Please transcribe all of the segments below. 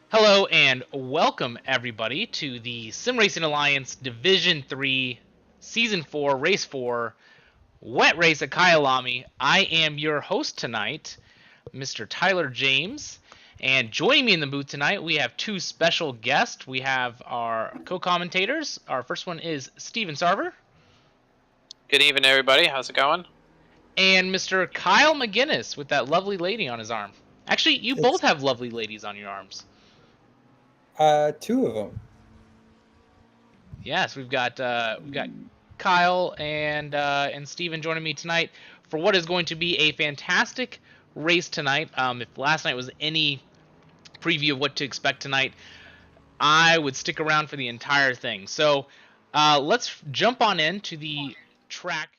Hello and welcome everybody to the Sim Racing Alliance Division 3 Season 4 Race 4 Wet Race at Kyalami. I am your host tonight, Mr. Tyler James, and joining me in the booth tonight we have two special guests. We have our co-commentators. Our first one is Steven Sarver. Good evening, everybody. How's it going? And Mr. Kyle McGinnis with that lovely lady on his arm. Actually, you both have lovely ladies on your arms. Two of them. Yes, we've got Kyle and Steven joining me tonight for what is going to be a fantastic race tonight. If last night was any preview of what to expect tonight, I would stick around for the entire thing. So let's jump on into the track.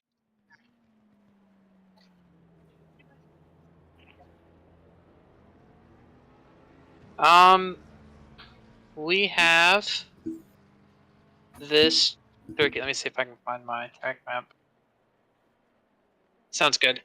We have this. Let me see if I can find my track map. Sounds good.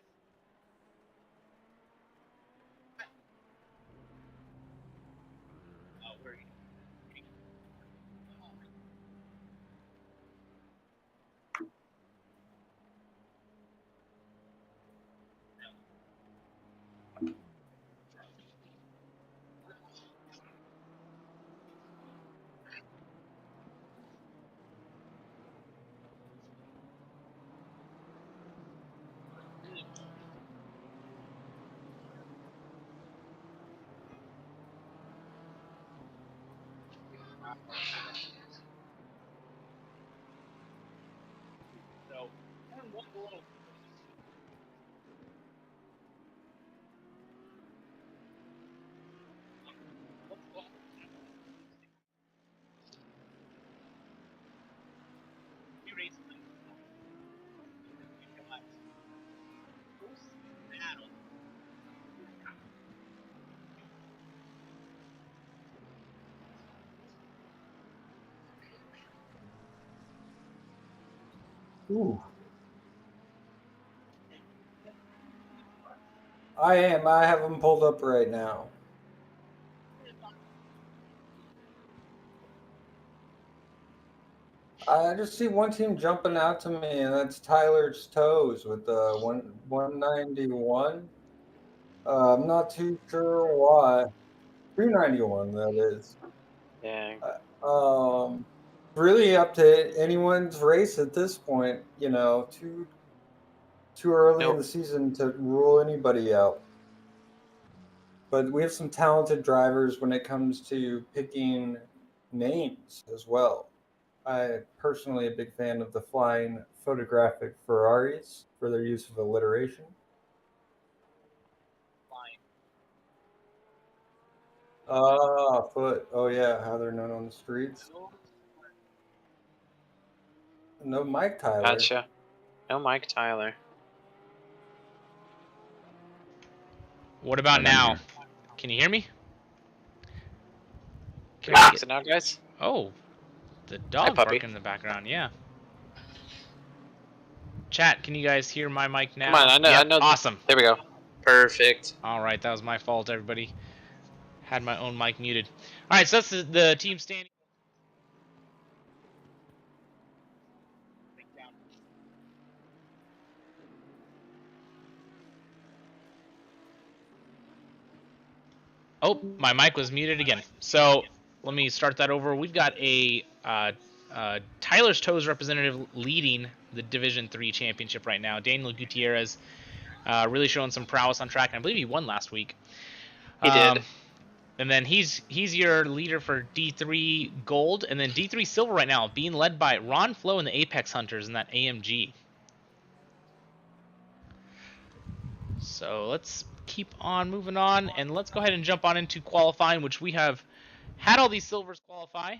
Ooh. I am. I have them pulled up right now. I just see one team jumping out to me, and that's Tyler's Toes with the 191. I'm not too sure why. 291, that is. Yeah. Really up to anyone's race at this point. You know, too early in the season to rule anybody out. But we have some talented drivers when it comes to picking names as well. I personally a big fan of the flying photographic Ferraris for their use of alliteration. Foot. Oh yeah, how they're known on the streets. No Mike Tyler. Gotcha. No Mike Tyler. What about now? Can you hear me? Can you fix it now, guys? Oh, the dog barking in the background. Yeah. Chat, can you guys hear my mic now? Come on, I know. Yep, I know. Awesome. There we go. Perfect. All right, that was my fault, everybody. Had my own mic muted. All right, so that's the team standing. Oh, my mic was muted again. So let me start that over. We've got a Tyler's Toes representative leading the Division 3 championship right now. Daniel Gutierrez really showing some prowess on track, and I believe he won last week. He did. And then he's your leader for D3 Gold, and then D3 Silver right now, being led by Ron Flo and the Apex Hunters in that AMG. So let's keep on moving on, and let's go ahead and jump on into qualifying, which we have had all these silvers qualify.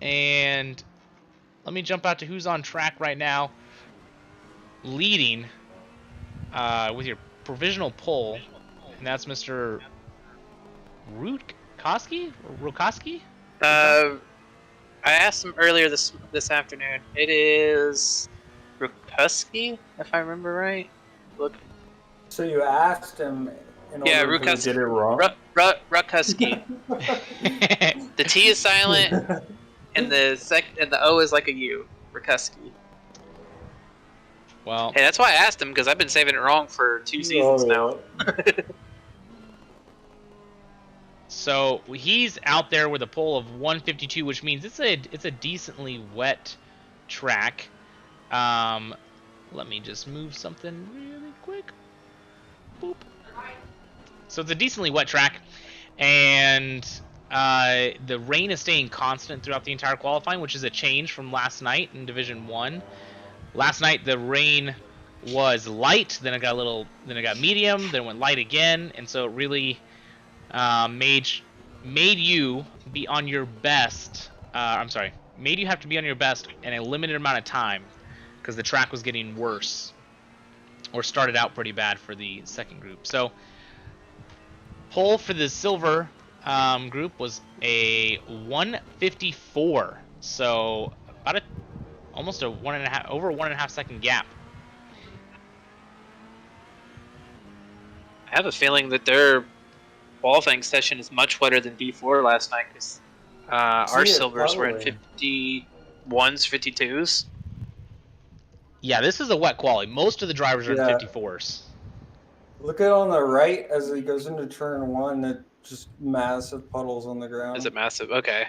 And let me jump out to who's on track right now. Leading with your provisional poll, and that's Mr. Rukoski? I asked him earlier this afternoon. It is Rukoski, if I remember right. Look. So you asked him. Rukoski did it wrong. Ruckusky. The T is silent, and the O is like a U. Ruckusky. Well, Hey, that's why I asked him, because I've been saving it wrong for 2 seasons now. so he's out there with a pole of 152, which means it's a decently wet track. Let me just move something really quick. Boop. So it's a decently wet track, and the rain is staying constant throughout the entire qualifying, which is a change from last night in Division 1. Last night the rain was light, then it got medium, then it went light again, and so it really made you be on your best. Made you have to be on your best in a limited amount of time because the track was getting worse, or started out pretty bad for the second group. So pole for the silver group was a 154, so about almost a over 1.5 second gap. I have a feeling that their qualifying session is much wetter than D4 last night, because our silvers were in 51s, 52s. Yeah, this is a wet quality. Most of the drivers are in 54s. Look at on the right as he goes into turn 1. It just massive puddles on the ground. Is it massive? Okay.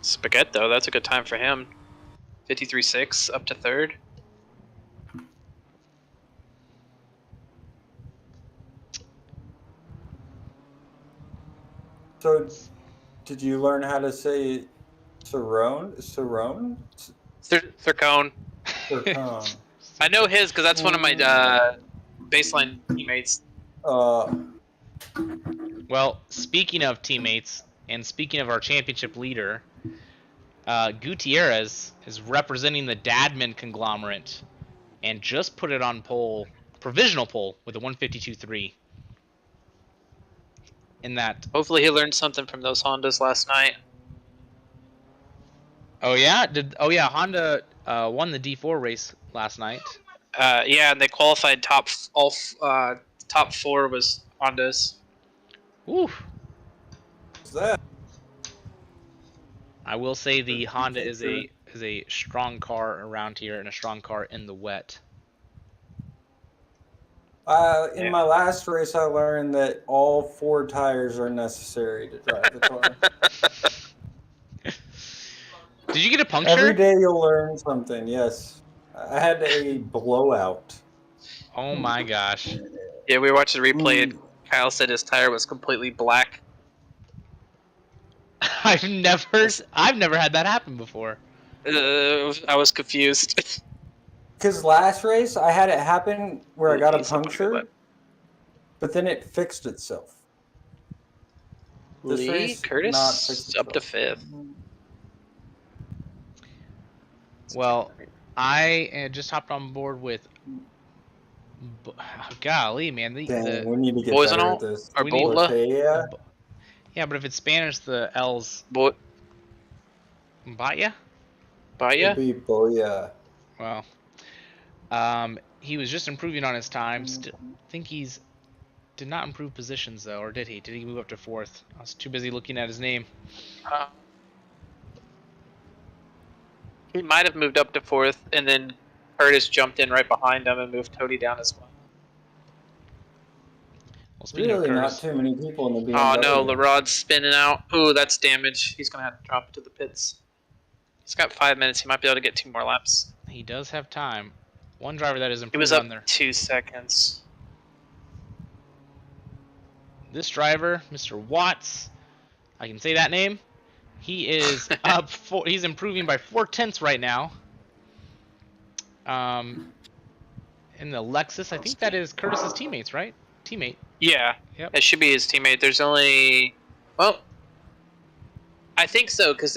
Spaghetti, though, that's a good time for him. 53.6 up to third. So, did you learn how to say Cerrone? Thurcone. Cerrone. I know his because that's one of my baseline teammates. Well, speaking of teammates, and speaking of our championship leader, Gutierrez is representing the Dadman conglomerate, and just put it on provisional pole with a 152.3. In that. Hopefully he learned something from those Hondas last night. Oh yeah, Honda won the D4 race last night. Yeah, and they qualified top 4 was Hondas. Oof. What's that? I will say the Honda is a strong car around here, and a strong car in the wet. In my last race, I learned that all 4 tires are necessary to drive the car. Did you get a puncture? Every day you'll learn something, yes. I had a blowout. Oh my gosh. Yeah, we watched the replay, and Kyle said his tire was completely black. I've never had that happen before. I was confused. Because last race, I had it happen where I got a puncture, but then it fixed itself. This race, Curtis up to 5th. Well, I just hopped on board with. Golly, man! We need to get better at this. Or Botla. Yeah, but if it's Spanish, the L's. Baya? Baya? It'd be Boya. Well, he was just improving on his time. Think did not improve positions though, or did he? Did he move up to 4th? I was too busy looking at his name. He might have moved up to 4th, and then Curtis jumped in right behind him and moved Tony down as well. Really, not too many people in the BMW. Oh no, LaRod's spinning out. Ooh, that's damage. He's gonna have to drop it to the pits. He's got 5 minutes. He might be able to get 2 more laps. He does have time. One driver that is improved. He was up 2 seconds. This driver, Mr. Watts, I can say that name. He is up. He's improving by 4/10 right now. In the Lexus, I think that is Curtis's teammates, right? Teammate. Yeah. Yep. That should be his teammate. There's only, well, I think so, because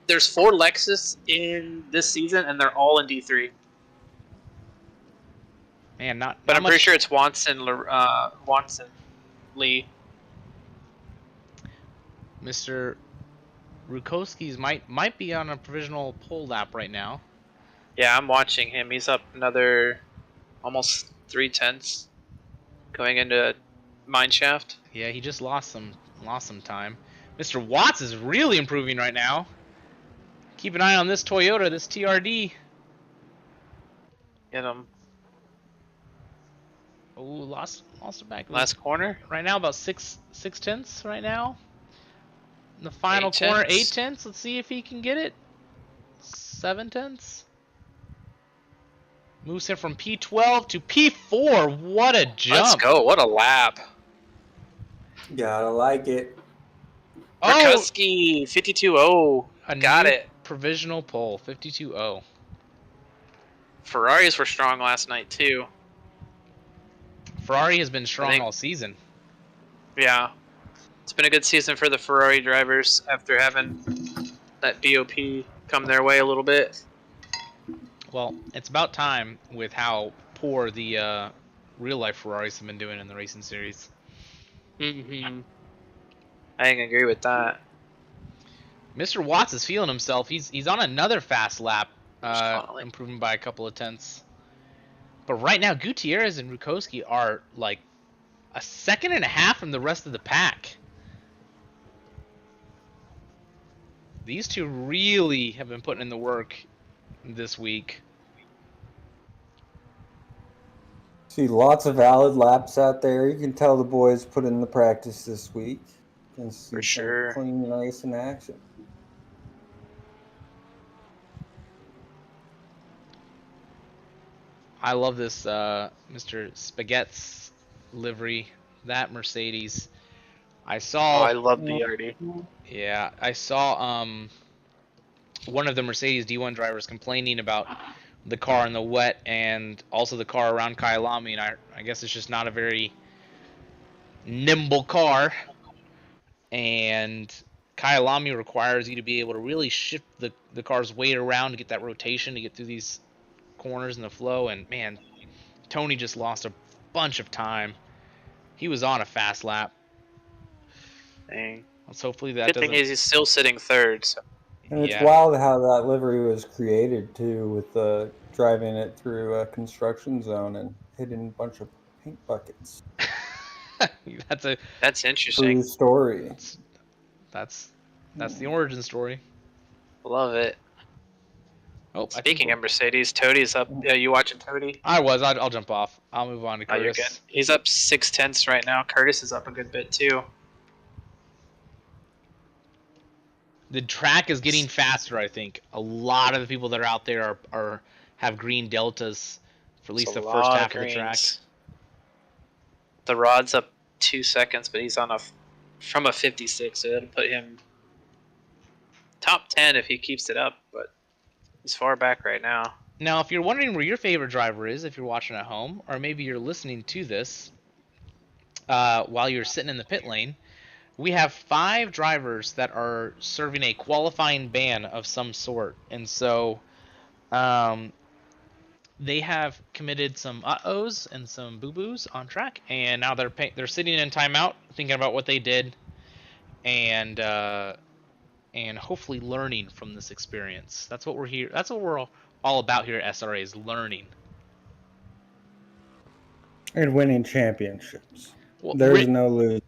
there's 4 Lexus in this season, and they're all in D3. Man, but I'm pretty sure it's Watson Lee. Mr. Rukowski's might be on a provisional pole lap right now. Yeah, I'm watching him. He's up another almost 3/10 going into mine shaft. Yeah, he just lost some time. Mr. Watts is really improving right now. Keep an eye on this Toyota, this TRD. Get him. Oh, lost it back. Last corner. Right now, about six tenths right now. In the final corner, 8 tenths. Let's see if he can get it. 7 tenths. Moves him from P12 to P4. What a jump! Let's go. What a lap. Gotta like it. Murkowski, 52-0. Got it. Provisional pole, 52-0. Ferraris were strong last night, too. Ferrari has been strong all season. Yeah. It's been a good season for the Ferrari drivers after having that BOP come their way a little bit. Well, it's about time with how poor the real-life Ferraris have been doing in the racing series. Mm-hmm. I can agree with that. Mr. Watts is feeling himself. He's on another fast lap, improving by a couple of tenths. But right now, Gutierrez and Rukowski are like a second and a half from the rest of the pack. These two really have been putting in the work this week. See lots of valid laps out there. You can tell the boys put in the practice this week. For sure. Clean, nice in action. I love this Mr. Spaghetti's livery. That Mercedes. I saw. Oh, I love the RD. Yeah, I saw one of the Mercedes D1 drivers complaining about the car in the wet and also the car around Kyalami, and I guess it's just not a very nimble car. And Kyalami requires you to be able to really shift the car's weight around to get that rotation to get through these corners in the flow. And man, Tony just lost a bunch of time. He was on a fast lap. Dang. Let's hopefully that Good thing is he's still sitting third. So. And it's wild how that livery was created too, with driving it through a construction zone and hitting a bunch of paint buckets. That's interesting. True story. That's the origin story. Love it. Oh, speaking of Mercedes, Toadie's up. Yeah, you watching Toadie? I was. I'll jump off. I'll move on to Curtis. Oh, you're good. He's up 6 tenths right now. Curtis is up a good bit too. The track is getting faster. I think a lot of the people that are out there have green deltas for at least the first half of the track. The Rod's up 2 seconds, but he's on from a 56, so that'll put him top 10 if he keeps it up. But he's far back right now. Now, if you're wondering where your favorite driver is, if you're watching at home, or maybe you're listening to this while you're sitting in the pit lane, we have 5 drivers that are serving a qualifying ban of some sort. And so they have committed some uh-ohs and some boo-boos on track, and now they're sitting in timeout thinking about what they did and hopefully learning from this experience. That's what we're here. That's what we're all about here at SRA, is learning. And winning championships. Well, there's no lose.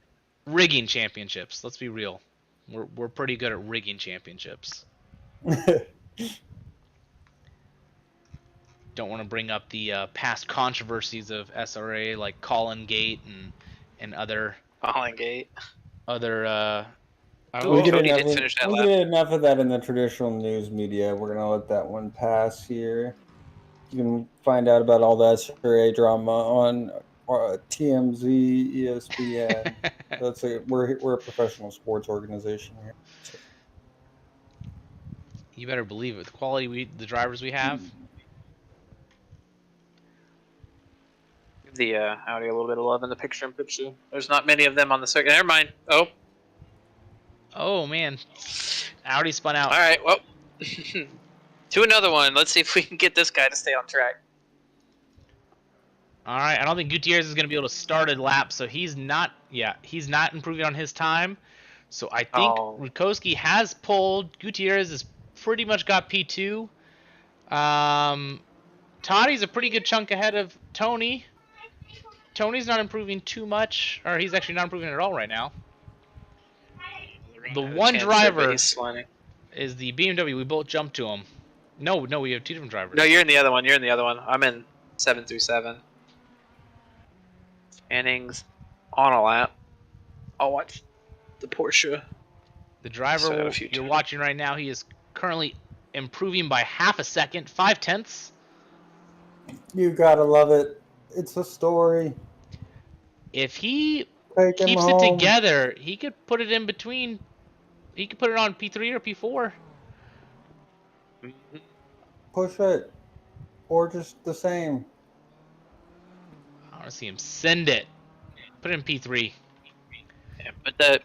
Rigging championships. Let's be real. We're pretty good at rigging championships. Don't want to bring up the past controversies of SRA, like Colin Gate and other. Colin Gate. Other. We get enough of that in the traditional news media. We're gonna let that one pass here. You can find out about all the SRA drama on TMZ, ESPN. We're a professional sports organization here. So. You better believe it. The quality the drivers we have. Give the Audi a little bit of love in the picture-in-picture. There's not many of them on the circuit. Never mind. Oh man, Audi spun out. All right, well, to another one. Let's see if we can get this guy to stay on track. All right, I don't think Gutierrez is going to be able to start a lap, so he's not improving on his time. So I think Rukowski has pulled. Gutierrez has pretty much got P2. Toddy's a pretty good chunk ahead of Tony. Tony's not improving too much, or he's actually not improving at all right now. The one driver is the BMW. We both jumped to him. No, we have two different drivers. No, you're in the other one. You're in the other one. I'm in 7 through 7. Innings on a lap. I'll watch the Porsche. The driver you're watching right now, he is currently improving by half a second, 0.5. You gotta love it. It's a story. If he keeps it together, he could put it in between. He could put it on P3 or P4. Push it. Or just the same. I want to see him send it. Put it in P3. Yeah, put that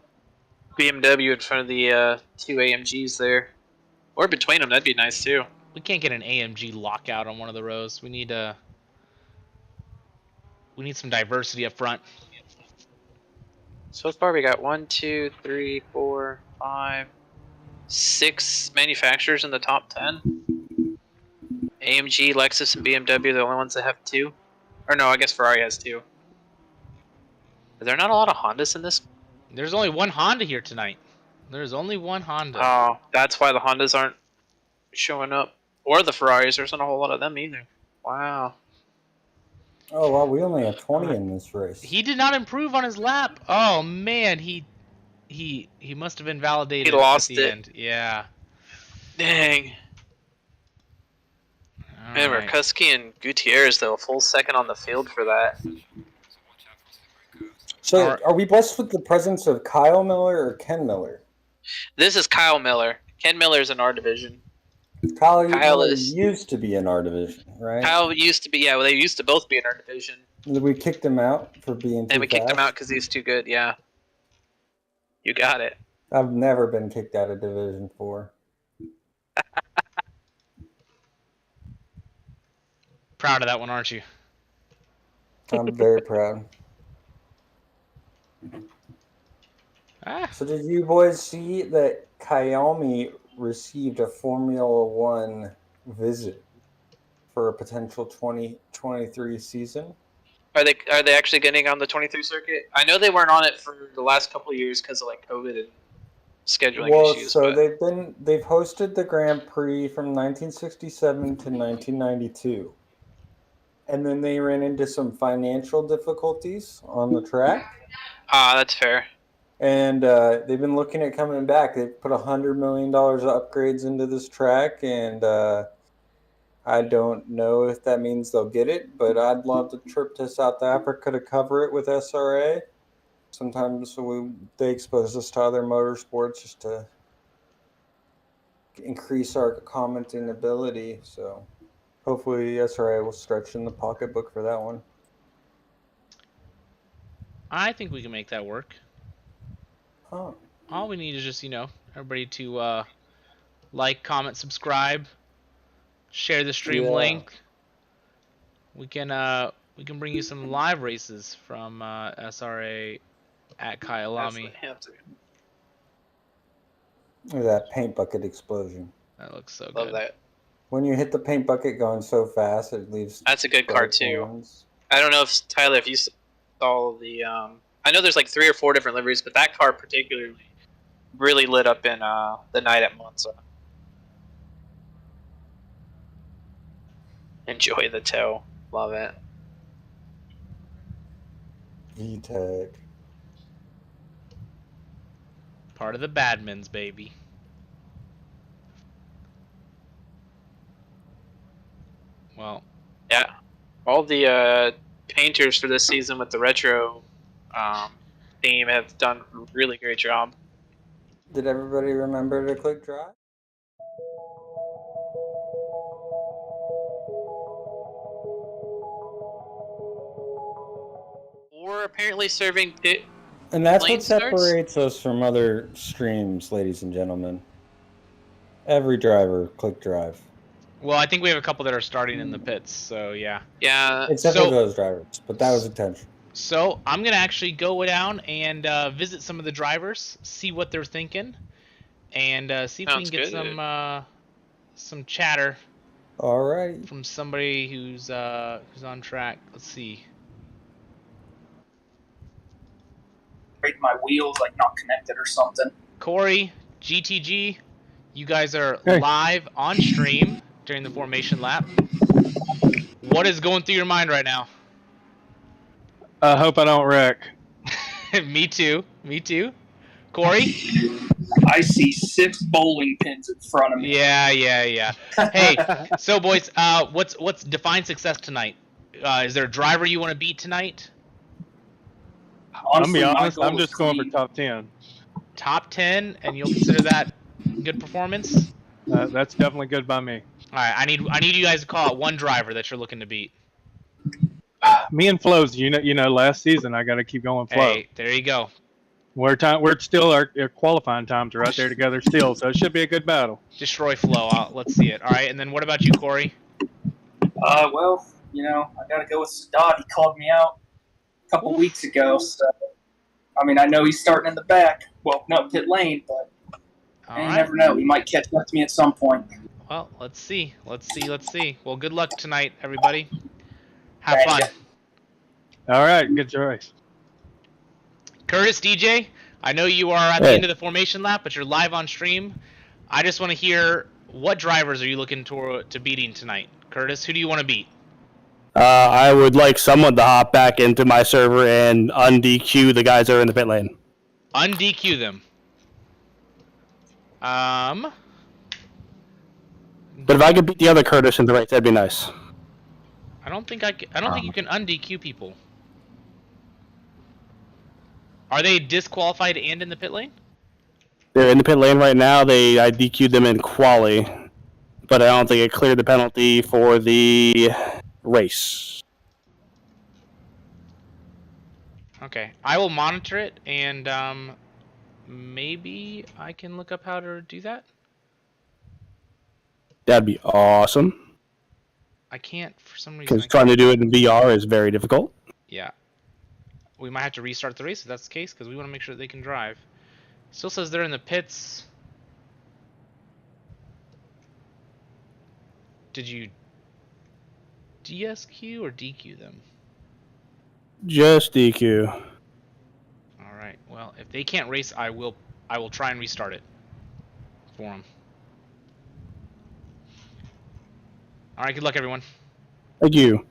BMW in front of the 2 AMGs there. Or between them, that'd be nice too. We can't get an AMG lockout on one of the rows. We need some diversity up front. So far we got 1, 2, 3, 4, 5, 6 manufacturers in the top 10. AMG, Lexus, and BMW are the only ones that have 2. Or no, I guess Ferrari has 2. Are there not a lot of Hondas in this? There's only one Honda here tonight. There's only one Honda. Oh, that's why the Hondas aren't showing up. Or the Ferraris. There's not a whole lot of them either. Wow. Oh, wow, we only have 20 in this race. He did not improve on his lap. Oh, man, he must have invalidated he lost at the it. end. Yeah. Dang. Man, Merkuski and Gutierrez, though, a full second on the field for that. So, are we blessed with the presence of Kyle Miller or Ken Miller? This is Kyle Miller. Ken Miller's in our division. Kyle Miller used to be in our division, right? Kyle used to be, yeah, well, they used to both be in our division. We kicked him out for being too fast? And we kicked him out because he's too good, yeah. You got it. I've never been kicked out of Division 4. Proud of that one, aren't you? I'm very proud. So did you boys see that Kyalami received a Formula One visit for a potential 2023 season? Are they actually getting on the 23 circuit? I know they weren't on it for the last couple of years because of like COVID and scheduling issues. So they've hosted the Grand Prix from 1967 to 1992. And then they ran into some financial difficulties on the track. That's fair. And they've been looking at coming back. They've put $100 million of upgrades into this track, and I don't know if that means they'll get it, but I'd love to trip to South Africa to cover it with SRA. Sometimes they expose us to other motorsports just to increase our commenting ability. So hopefully SRA will stretch in the pocketbook for that one. I think we can make that work. Huh. All we need is just, everybody to like, comment, subscribe, share the stream link. We can bring you some live races from SRA at Kyalami. Look at that paint bucket explosion. That looks so good. Love that. When you hit the paint bucket going so fast, it leaves. That's a good car too. I don't know if Tyler, if you saw the. I know there's like 3 or 4 different liveries, but that car particularly really lit up in the night at Monza. Enjoy the tow. Love it. VTEC. Part of the Badmans, baby. Well. Yeah. All the painters for this season with the retro theme have done a really great job. Did everybody remember to click drive? Or apparently serving pit. And that's what separates us from other streams, ladies and gentlemen. Every driver click drive. Well, I think we have a couple that are starting in the pits, so yeah. Yeah. Except for those drivers, but that was intentional. So I'm gonna actually go down and visit some of the drivers, see what they're thinking, and see if we can get some chatter. All right. From somebody who's on track. Let's see. my wheels, like not connected or something. Corey, GTG, you guys are Hey. live on stream during the formation lap. What is going through your mind right now? I hope I don't wreck. Me too. Corey? I see 6 bowling pins in front of me. Yeah. Hey, so boys, what's define success tonight? Is there a driver you want to beat tonight? Honestly, I'm my honest, goal I'm is just going for clean. top 10. Top 10, and you'll consider that good performance? That's definitely good by me. All right, I need you guys to call out one driver that you're looking to beat. Me and Flo's, you know, last season I got to keep going Flo. Hey, there you go. We're still our qualifying times are right there together still, so it should be a good battle. Destroy Flo. Let's see it. All right, and then what about you, Corey? Well, you know, I got to go with Sadat. He called me out a couple weeks ago, so I mean, I know he's starting in the back. Well, no, pit lane, but you never know. He might catch up to me at some point. Well, let's see. Well, good luck tonight, everybody. Have fun. All right, good choice. Curtis, DJ, I know you are at the end of the formation lap, but you're live on stream. I just want to hear, what drivers are you looking to beating tonight? Curtis, who do you want to beat? I would like someone to hop back into my server and un-DQ the guys that are in the pit lane. Un-DQ them. But if I could beat the other Curtis in the race, that'd be nice. I don't think you can un-DQ people. Are they disqualified and in the pit lane? They're in the pit lane right now. I DQ'd them in quali, but I don't think it cleared the penalty for the race. Okay, I will monitor it, and maybe I can look up how to do that. That'd be awesome. I can't for some reason. Because trying to do it in VR is very difficult. Yeah. We might have to restart the race if that's the case, because we want to make sure that they can drive. Still says they're in the pits. Did you DSQ or DQ them? Just DQ. All right. Well, if they can't race, I will try and restart it for them. All right. Good luck, everyone. Thank you.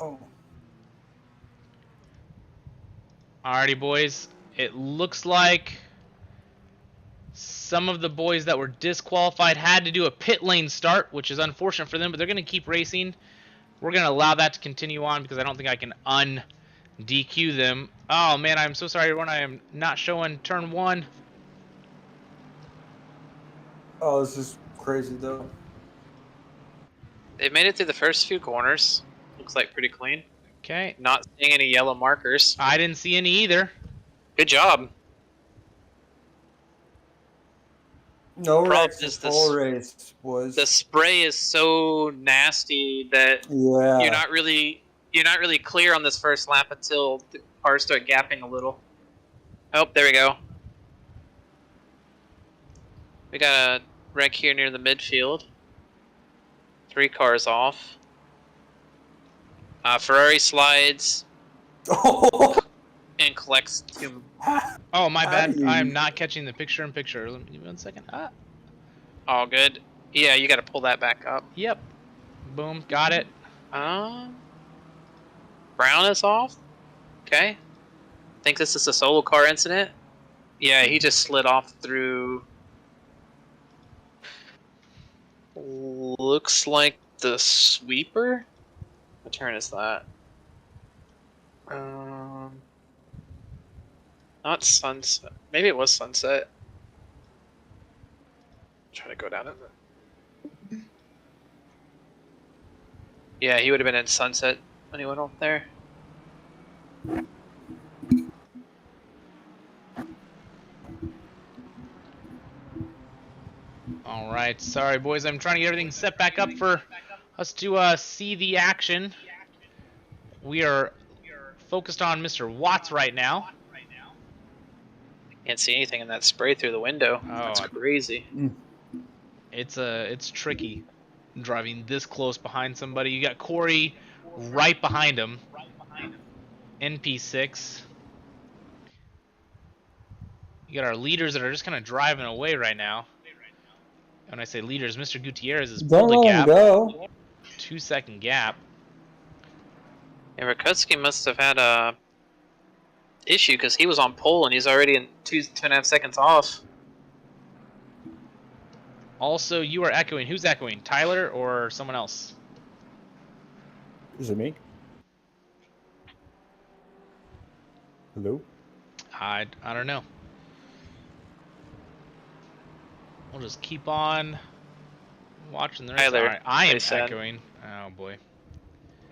Oh. Alrighty, boys. It looks like some of the boys that were disqualified had to do a pit lane start, which is unfortunate for them, but they're going to keep racing. We're going to allow that to continue on because I don't think I can un-DQ them. Oh, man, I'm so sorry, everyone. I am not showing turn 1. Oh, this is crazy, though. They made it through the first few corners. Looks like pretty clean. Okay. Not seeing any yellow markers. I didn't see any either. Good job. No Problem race, is full race, boys. The spray is so nasty that you're not really clear on this first lap until the cars start gapping a little. Oh, there we go. We got a wreck here near the midfield. 3 cars off. Ferrari slides and collects 2. Oh, my bad. I am not catching the picture-in-picture. Let me give me 1 second. All good. Yeah, you got to pull that back up. Yep. Boom. Got it. Brown is off. Okay. Think this is a solo car incident? Yeah, he just slid off through. Looks like the sweeper. What turn is that? Not sunset. Maybe it was sunset. Try to go down it. Yeah, he would have been in sunset when he went off there. All right, sorry boys, I'm trying to get everything set back up for us to see the action. We are focused on Mr. Watts right now. Can't see anything in that spray through the window. Oh, That's crazy. it's tricky driving this close behind somebody. You got Corey right behind him. NP6. You got our leaders that are just kind of driving away right now. When I say leaders, Mr. Gutierrez has Don't pulled a let him gap. go. 2-second gap. And Rakutski must have had a issue because he was on pole and he's already in 2.5 seconds off. Also, you are echoing. Who's echoing? Tyler or someone else? Is it me? Hello? I don't know. We'll just keep on watching the rest. Tyler, All right, I am they said. echoing. Oh boy.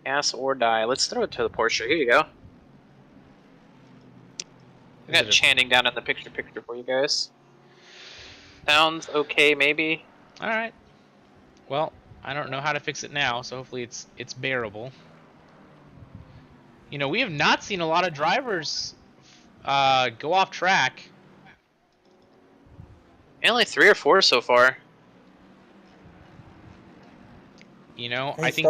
Gas or die. Let's throw it to the Porsche. Here you go. We got Channing down in the picture for you guys. Sounds okay, maybe. All right. Well, I don't know how to fix it now, so hopefully it's bearable. You know, we have not seen a lot of drivers go off track. Only 3 or 4 so far. You know, Hey, I think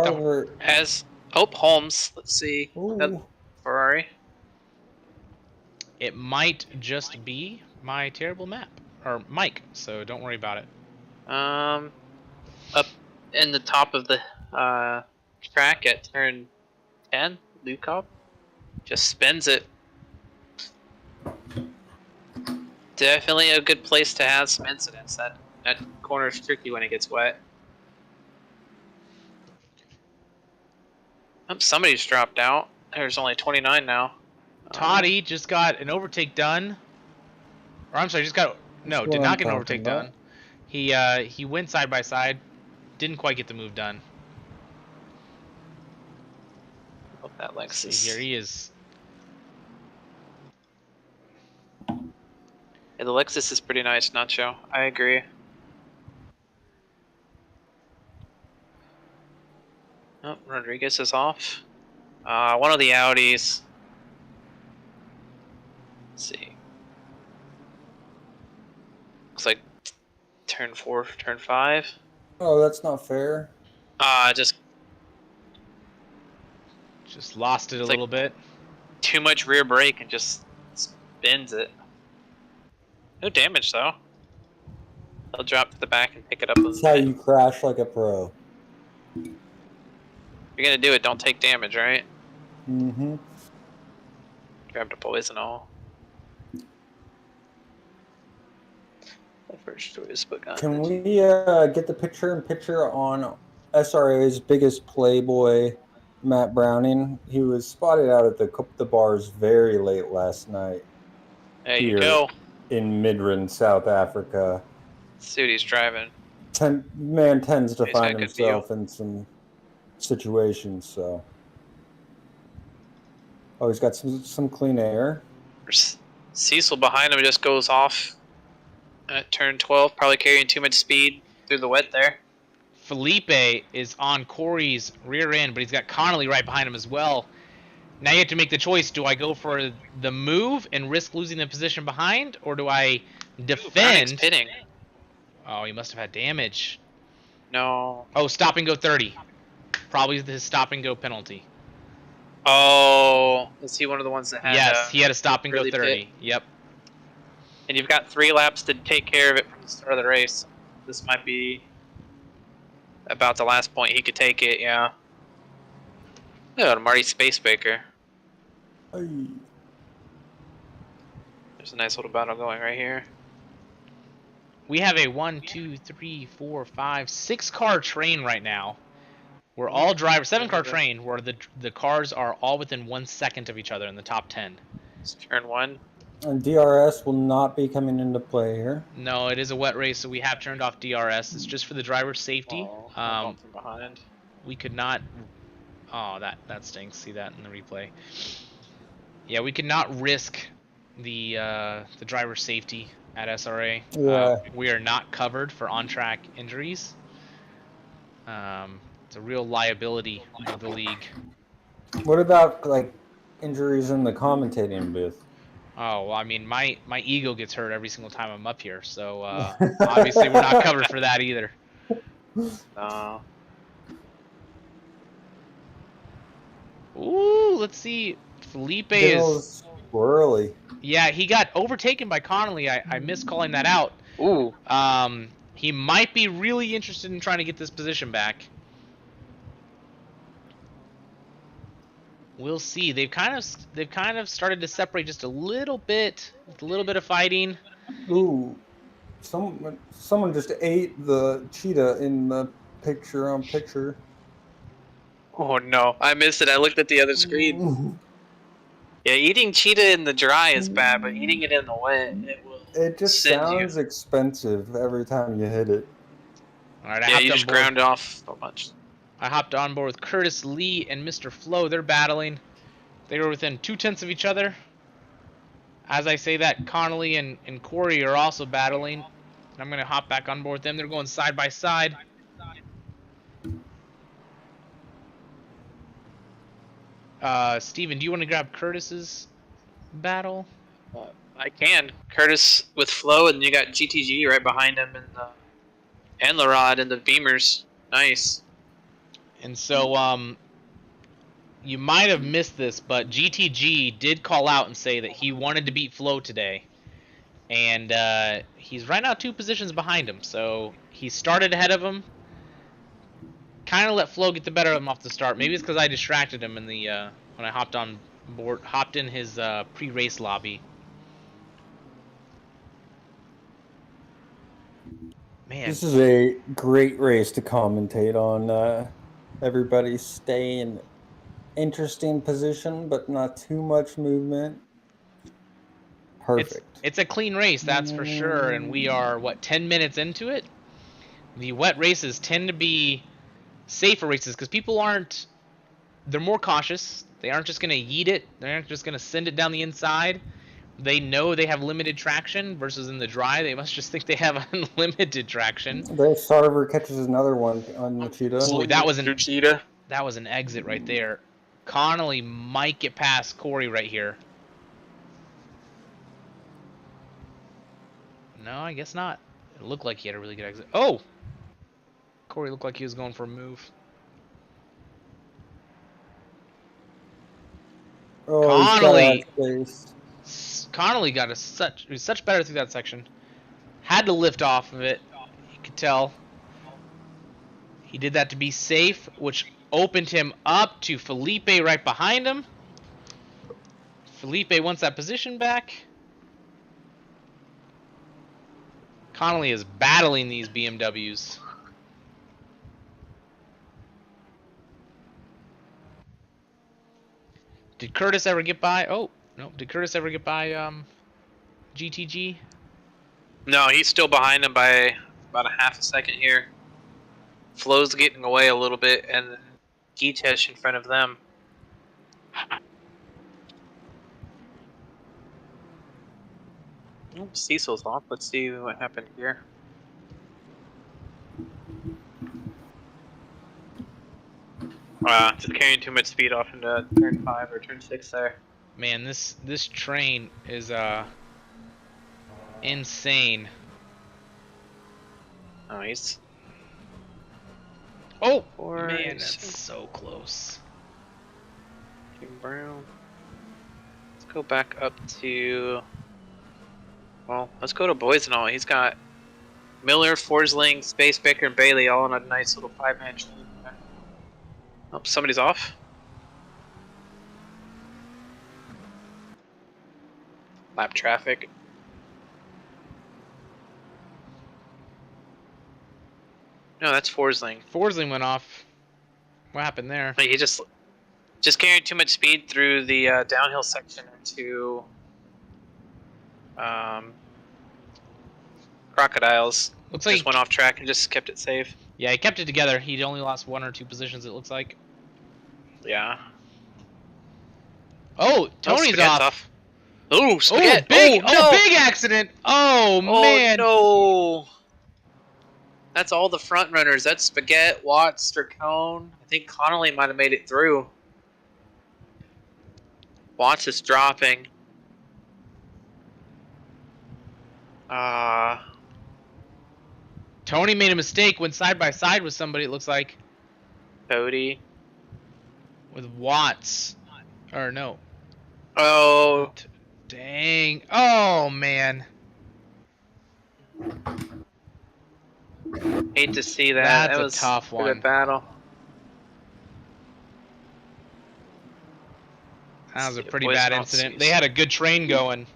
Holmes. Let's see. Ooh. Ferrari. it might just be my terrible map or Mike, so don't worry about it. Up in the top of the track at turn 10, Lukov just spins it. Definitely a good place to have some incidents. That corner is tricky when it gets wet. Oh, somebody's dropped out. There's only 29 now. Toddy just got an overtake done. Or I'm sorry, did not get an overtake done. He went side by side, didn't quite get the move done. Hope that Lexus. See, here he is. Yeah, the Lexus is pretty nice, Nacho. I agree. Oh, Rodriguez is off. One of the Audis. Let's see. Looks like turn 4, turn 5. Oh, that's not fair. Just lost it a little bit. Too much rear brake and just spins it. No damage though. He'll drop to the back and pick it up. That's how you crash like a pro. If you're gonna do it, don't take damage, right? Mm-hmm. Grab the poison all. My first choice, but Can we get the picture-in-picture on SRA's biggest playboy, Matt Browning? He was spotted out at the bars very late last night. There you go. In Midrand, South Africa. Let's see what he's driving. Man tends to He's find got good himself in some situations, so. Oh, he's got some clean air. Cecil behind him just goes off at turn 12, probably carrying too much speed through the wet there. Felipe is on Corey's rear end, but he's got Connolly right behind him as well. Now you have to make the choice. Do I go for the move and risk losing the position behind, or do I defend? Pitting. Oh, he must have had damage. No. Oh, stop and go 30. Probably his stop and go penalty. Oh, is he one of the ones that had? Yes, he had a stop and go 30. Pit? Yep. And you've got 3 laps to take care of it from the start of the race. This might be about the last point he could take it. Yeah. Oh, Marty Spacebaker. Hey. There's a nice little battle going right here. We have a 6 car train right now. We're all drivers. 7 car train where the cars are all within 1 second of each other in the top 10. It's turn 1. And DRS will not be coming into play here. No, it is a wet race, so we have turned off DRS. It's just for the driver's safety. From behind. We could not. Oh, that stinks. See that in the replay. Yeah, we could not risk the driver's safety at SRA. Yeah. We are not covered for on-track injuries. It's a real liability of the league. What about like injuries in the commentating booth? Oh, well, I mean, my ego gets hurt every single time I'm up here, so obviously we're not covered for that either. Ooh, let's see. Felipe Getting a little is. squirrely. Yeah, he got overtaken by Connolly. I missed calling that out. Ooh. He might be really interested in trying to get this position back. We'll see. They've kind of started to separate just a little bit, with a little bit of fighting. Ooh, someone just ate the cheetah in the picture-on-picture. Oh no, I missed it. I looked at the other screen. Yeah, eating cheetah in the dry is bad, but eating it in the wet, it will It just send you. sounds expensive every time you hit it. All right, Yeah, you just ground off so much. I hopped on board with Curtis Lee and Mr. Flo. They're battling. They were within 2/10 of each other. As I say that, Connolly and Corey are also battling. I'm going to hop back on board with them. They're going side by side. Steven, do you want to grab Curtis's battle? I can. Curtis with Flo, and you got GTG right behind him, and Larod in the Beamers. Nice. And so, you might have missed this, but GTG did call out and say that he wanted to beat Flo today. And he's right now 2 positions behind him. So he started ahead of him. Kind of let Flo get the better of him off the start. Maybe it's because I distracted him in the when I hopped in his pre-race lobby. Man, This is a great race to commentate on. Everybody stay in interesting position, but not too much movement. Perfect. It's a clean race, that's for sure. And we are, what, 10 minutes into it? The wet races tend to be safer races because people aren't, they're more cautious. They aren't just going to yeet it. They aren't just going to send it down the inside. They know they have limited traction versus in the dry, they must just think they have unlimited traction. The Sarver catches another one on the cheetah. Ooh, that was an cheetah. That was an exit right there. Connolly might get past Corey right here. No, I guess not. It looked like he had a really good exit. Oh! Corey looked like he was going for a move. Oh, Connolly! space. Connolly got such better through that section. Had to lift off of it. You could tell. He did that to be safe, which opened him up to Felipe right behind him. Felipe wants that position back. Connolly is battling these BMWs. Did Curtis ever get by? Oh, no. Did Curtis ever get by GTG? No, he's still behind him by about a half a second here. Flo's getting away a little bit, and Gitesh in front of them. Oh, Cecil's off. Let's see what happened here. Just carrying too much speed off into turn 5 or turn 6 there. Man, this train is insane. Nice. Oh, man, that's so close. Kim Brown. Let's go back up to. Well, let's go to Boys and All. He's got Miller, Forsling, Space Baker, and Bailey all in a nice little 5-man chain. Oh, somebody's off. Lap traffic. No, that's Forsling. Forsling went off. What happened there? He just carried too much speed through the downhill section into Crocodiles. Looks like just went off track and just kept it safe. Yeah, he kept it together. He only lost 1 or 2 positions, it looks like. Yeah. Oh, Tony's off. Oh, Spaghetti. Big, no. Big accident. Oh, man. Oh, no. That's all the front runners. That's Spaghetti, Watts, Stracone. I think Connolly might have made it through. Watts is dropping. Tony made a mistake, went side by side with somebody, it looks like. Cody. With Watts. Or no. Oh. Dang. Oh, man. Hate to see that. That's That was a tough a one. good battle. That was a pretty Boys bad not incident. Swiss. They had a good train going.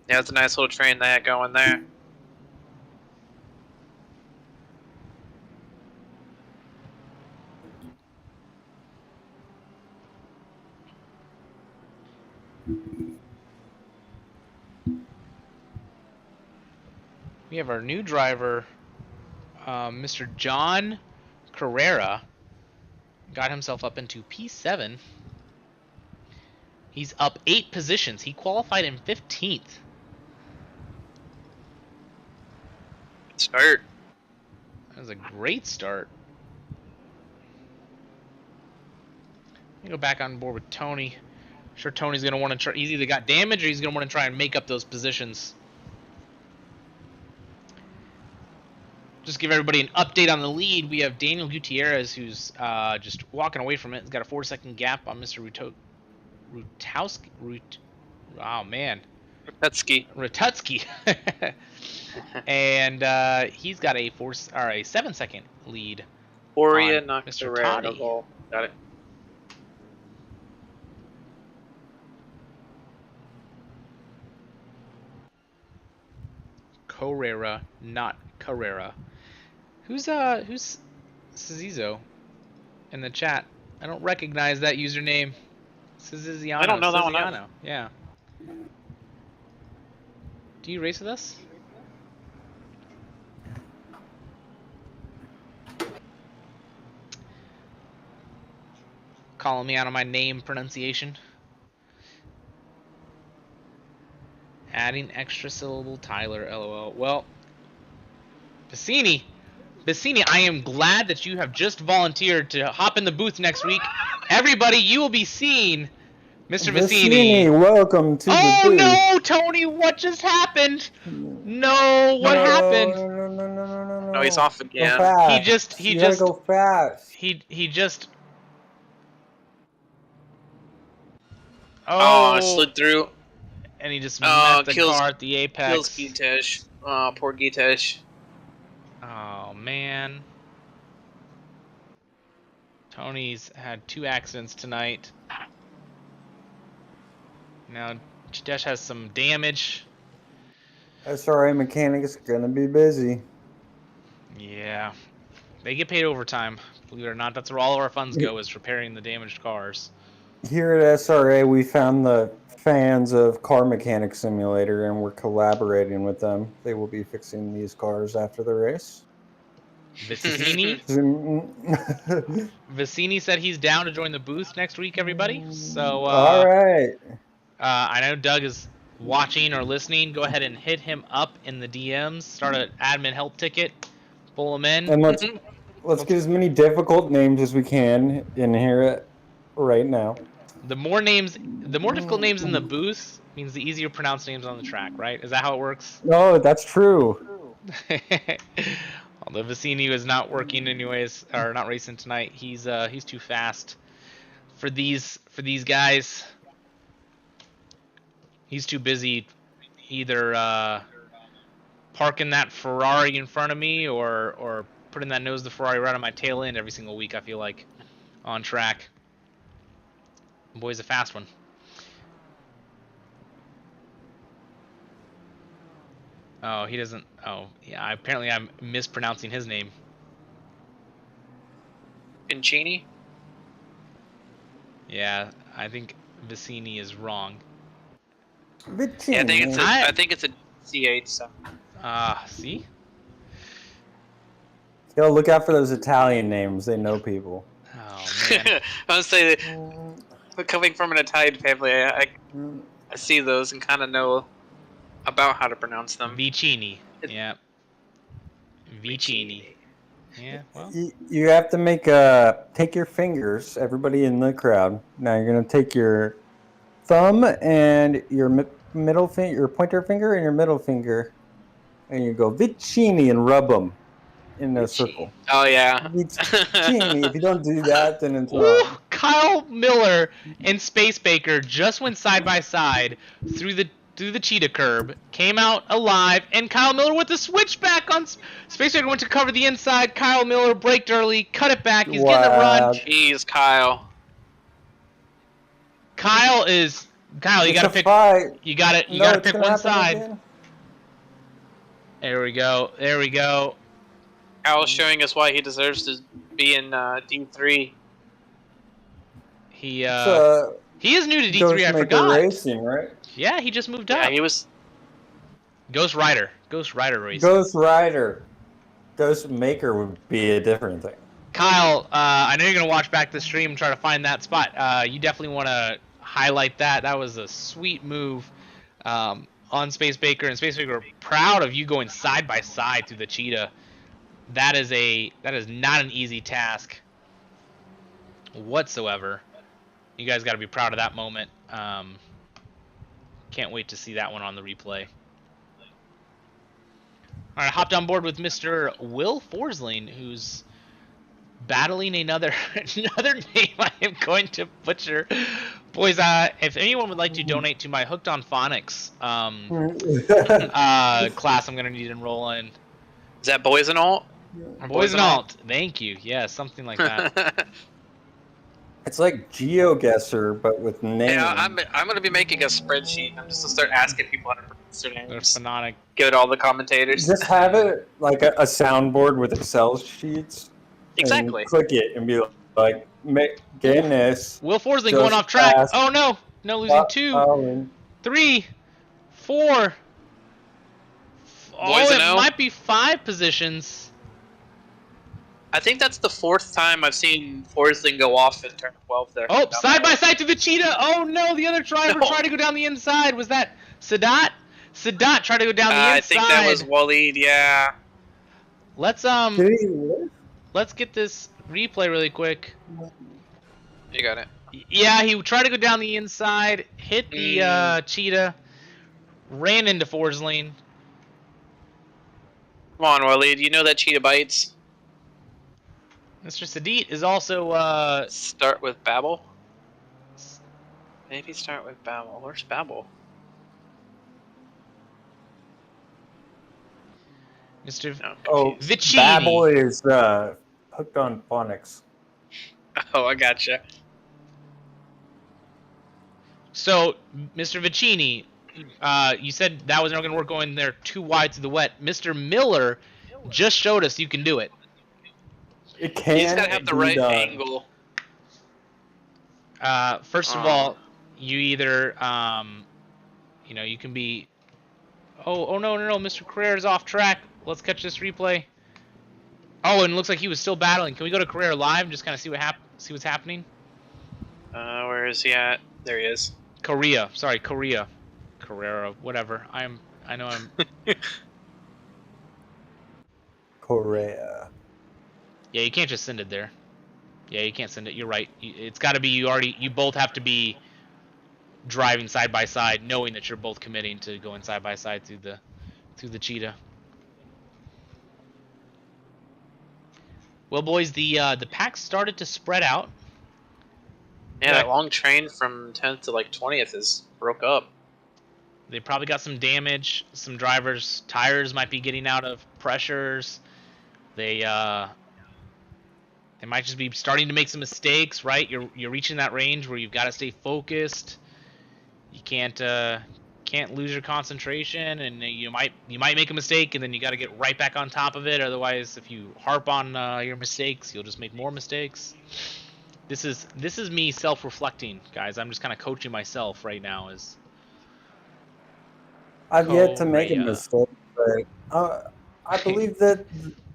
Yeah, it's a nice little train they had going there. We have our new driver, Mr. John Carrera. Got himself up into P7. He's up 8 positions. He qualified in 15th. Start. That was a great start. Let me go back on board with Tony. I'm sure Tony's going to want to try. He's either got damage or he's going to want to try and make up those positions. Just give everybody an update on the lead. We have Daniel Gutierrez, who's just walking away from it. He's got a 4-second gap on Mr. Rutowski. Oh, man. Rututsky. And he's got a 7-second lead. Oria on knocked Mr. the rare Toddy. goal. Got it. Carrera, not Carrera. Who's Cizizo in the chat? I don't recognize that username. Ciziziano. I don't know that one either. Yeah. Do you race with us? Calling me out on my name pronunciation. Adding extra syllable Tyler, lol. Well, Bassini, I am glad that you have just volunteered to hop in the booth next week. Everybody, you will be seeing Mr. Bassini. Welcome to the Oh booth. no, Tony, what just happened? No, what happened? No, he's off Go again. fast. He You just gotta go fast. he just Oh, I slid through. and he just met the car at the apex. Kills Gitesh. Oh, poor Gitesh. Oh man. Tony's had 2 accidents tonight. Now Gitesh has some damage. SRA mechanics gonna be busy. Yeah. They get paid overtime. Believe it or not, that's where all of our funds go, is repairing the damaged cars. Here at SRA, we found the fans of Car Mechanic Simulator, and we're collaborating with them. They will be fixing these cars after the race. Vicini said he's down to join the booth next week, everybody. So, all right. I know Doug is watching or listening. Go ahead and hit him up in the DMs. Start an admin help ticket. Pull him in. And let's get as many difficult names as we can in here right now. The more difficult names in the booth means the easier pronounced names on the track, right? Is that how it works? No, that's true. Although Vicini was not working anyways, or not racing tonight, he's too fast for these guys. He's too busy either parking that Ferrari in front of me or putting that nose of the Ferrari right on my tail end every single week, I feel like, on track. Boy's a fast one. Oh, he doesn't. Oh, yeah. Apparently, I'm mispronouncing his name. Pincini? Yeah, I think Vicini is wrong. Yeah, I think it's a CH. So. See? You gotta look out for those Italian names. They know people. Oh man. I would say that coming from an Italian family, I see those and kind of know about how to pronounce them. Vicini. Yeah. Vicini. Yeah. Well. You have to take your fingers, everybody in the crowd. Now you're gonna take your thumb and your middle finger, your pointer finger, and your middle finger, and you go Vicini and rub them in a circle. Oh yeah. Vicini. If you don't do that, then it's Ooh, wrong. Kyle Miller and Space Baker just went side by side through the cheetah curb, came out alive, and Kyle Miller with the switchback on Space Baker went to cover the inside. Kyle Miller braked early, cut it back. He's getting the run. Jeez, Kyle. Kyle, you gotta pick. Fight. You gotta pick one side. Again. There we go. There we go. Kyle's showing us why he deserves to be in D3. He is new to D3. I forgot. Racing, right? Yeah, he just moved up. Yeah, he was. Ghost Rider racing. Ghost Rider. Ghost Maker would be a different thing. Kyle, I know you're gonna watch back the stream and try to find that spot. You definitely want to highlight that. That was a sweet move on Space Baker, and Space Baker, proud of you going side by side through the cheetah. That is not an easy task whatsoever. You guys got to be proud of that moment. Can't wait to see that one on the replay. All right, hopped on board with Mr. Will Forsling, who's battling another name I am going to butcher. Boys, if anyone would like to donate to my Hooked on Phonics class, I'm going to need to enroll in. Is that Boys and Alt? Boys and Alt. Thank you. Yeah, something like that. It's like GeoGuessr, but with names. Yeah, I'm going to be making a spreadsheet. I'm just going to start asking people how to pronounce their names. They're phonic. Give it all the commentators. Just have it like a soundboard with Excel sheets. Exactly. And click it and be like, Guinness. Will Forsling going off track. Oh no. No, losing 2, 3, 4. Oh, it might be 5 positions. I think that's the 4th time I've seen Forsling go off in turn 12 there. Oh, side by side to the cheetah. Oh no, the other driver tried to go down the inside. Was that Sadat? Sadat tried to go down the inside. I think that was Waleed, yeah. Let's get this replay really quick. You got it. Yeah, he tried to go down the inside, hit the cheetah, ran into Forsling. Come on, Waleed, you know that cheetah bites. Mr. Sadat is also start with Babel. Maybe start with Babel. Where's Babel? Mr. Vicini. Babel is Hooked on Phonics. Oh, I gotcha. So, Mr. Vicini, you said that was not going to work going there too wide to the wet. Mr. Miller just showed us you can do it. It can. He's got to have the right angle. First of all, you either, you can be. Oh no, Mr. Carrera's off track. Let's catch this replay. Oh, and it looks like he was still battling. Can we go to Carrera live and just kind of see what's happening? Where is he at? There he is. Carrera, whatever. I know I'm. Korea. Yeah, you can't just send it there. Yeah, you can't send it. You're right. It's got to be you both have to be driving side by side, knowing that you're both committing to going side by side through the cheetah. Well, boys, the pack started to spread out. Yeah, that long train from 10th to like 20th is broke up. They probably got some damage. Some drivers' tires might be getting out of pressures. They might just be starting to make some mistakes, right? You're reaching that range where you've got to stay focused. You can't lose your concentration, and you might make a mistake, and then you got to get right back on top of it. Otherwise, if you harp on your mistakes, you'll just make more mistakes. This is me self-reflecting, guys. I'm just kind of coaching myself right now. I've yet to make a mistake, but I believe that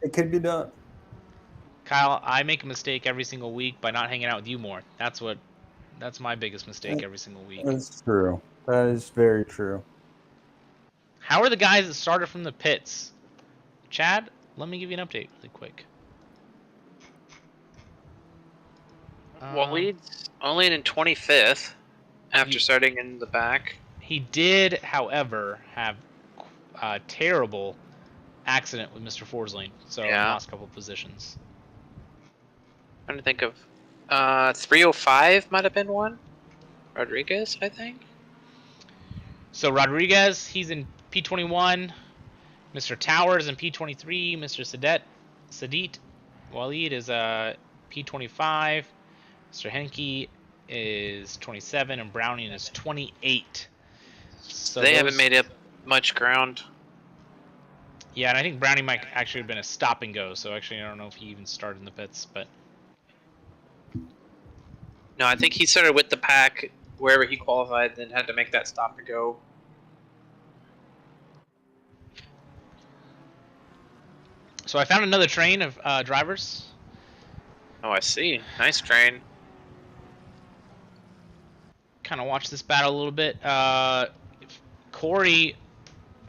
it could be done. Kyle, I make a mistake every single week by not hanging out with you more. That's my biggest mistake every single week. That's true. That is very true. How are the guys that started from the pits? Chad, let me give you an update really quick. Waleed's only in 25th after starting in the back. He did, however, have terrible accident with Mr. Forsling, so Yeah. lost a couple positions. I'm trying to think of 305 might have been one. Rodriguez, I think. So Rodriguez, he's in P21. Mr. Towers in P23. Mr. Sadit Walid is P25. Mr. Henke is 27, and Browning is 28. So they haven't made up much ground. Yeah, and I think Browning might actually have been a stop and go. So actually, I don't know if he even started in the pits, but No, I think he started with the pack wherever he qualified, then had to make that stop and go. So I found another train of drivers. Oh, I see. Nice train. Kind of watch this battle a little bit. Corey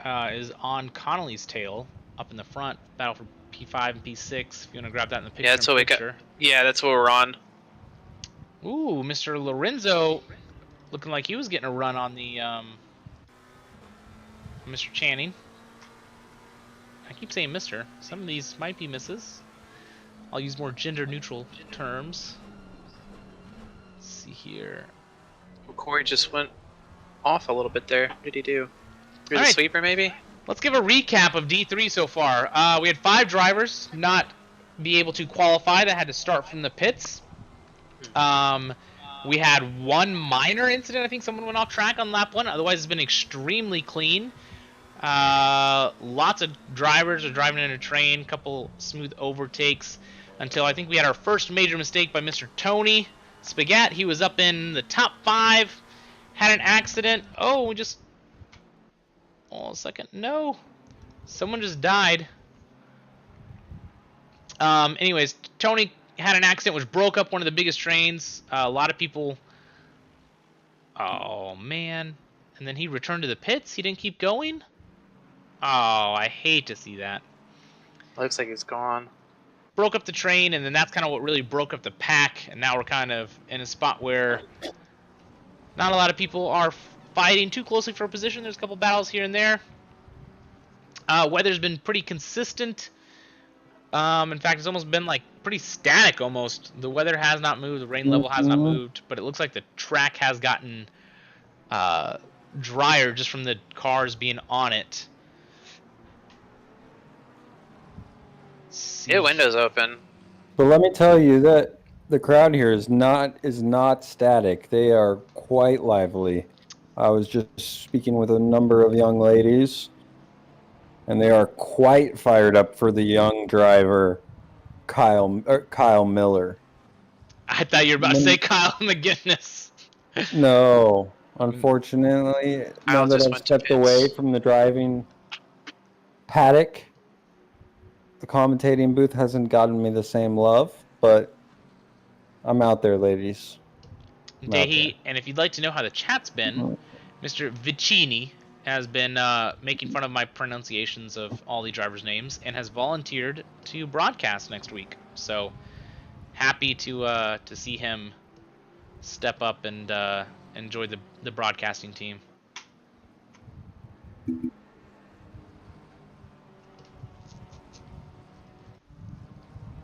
is on Connolly's tail up in the front. Battle for P5 and P6. If you want to grab that in the picture. Yeah, that's what we got. Yeah, that's what we're on. Ooh, Mr. Lorenzo looking like he was getting a run on the Mr. Channing. I keep saying Mr. Some of these might be Mrs. I'll use more gender-neutral terms. Let's see here. Well, Corey just went off a little bit there. What did he do? Through the Alright. sweeper, maybe? Let's give a recap of D3 so far. We had 5 drivers not be able to qualify that had to start from the pits. We had one minor incident. I think someone went off track on lap 1. Otherwise, it's been extremely clean. Lots of drivers are driving in a train. Couple smooth overtakes until I think we had our first major mistake by Mr. Tony Spaghetti. He was up in the top 5. Had an accident. Oh, we just... Oh, a second. No. Someone just died. Anyways, Tony had an accident which broke up one of the biggest trains. A lot of people... Oh, man. And then he returned to the pits? He didn't keep going? Oh, I hate to see that. Looks like he's gone. Broke up the train, and then that's kind of what really broke up the pack. And now we're kind of in a spot where not a lot of people are fighting too closely for a position. There's a couple battles here and there. Weather's been pretty consistent. In fact, it's almost been like pretty static almost. The weather has not moved. The rain level has not moved. But it looks like the track has gotten drier just from the cars being on it. Yeah, windows open. But let me tell you that the crowd here is not static. They are quite lively. I was just speaking with a number of young ladies, and they are quite fired up for the young driver, Kyle Miller. I thought you were about to say Kyle McGinnis. No, unfortunately, now Kyle that just I've went to stepped pits. away from the driving paddock, the commentating booth hasn't gotten me the same love, but I'm out there, ladies. Dehi, and if you'd like to know how the chat's been, Mr. Vicini has been making fun of my pronunciations of all the drivers' names and has volunteered to broadcast next week. So happy to see him step up and enjoy the broadcasting team.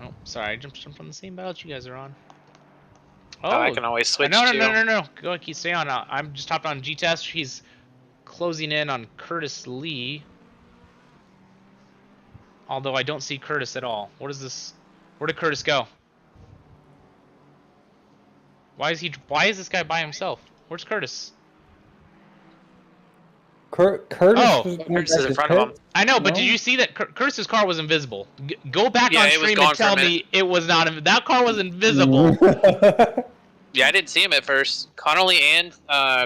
Oh, sorry, I jumped from the same battle that you guys are on. Oh, I can always switch no. to. No. Go ahead, keep stay on. I'm just hopped on G-Test. He's closing in on Curtis Lee. Although I don't see Curtis at all. What is this? Where did Curtis go? Why is this guy by himself? Where's Curtis? Curtis Oh, was Curtis is in front of him. I know, but did you see that Curtis's car was invisible? Go back Yeah, on it was stream gone and for a tell minute. me it was not. That car was invisible. Yeah, I didn't see him at first. Connolly and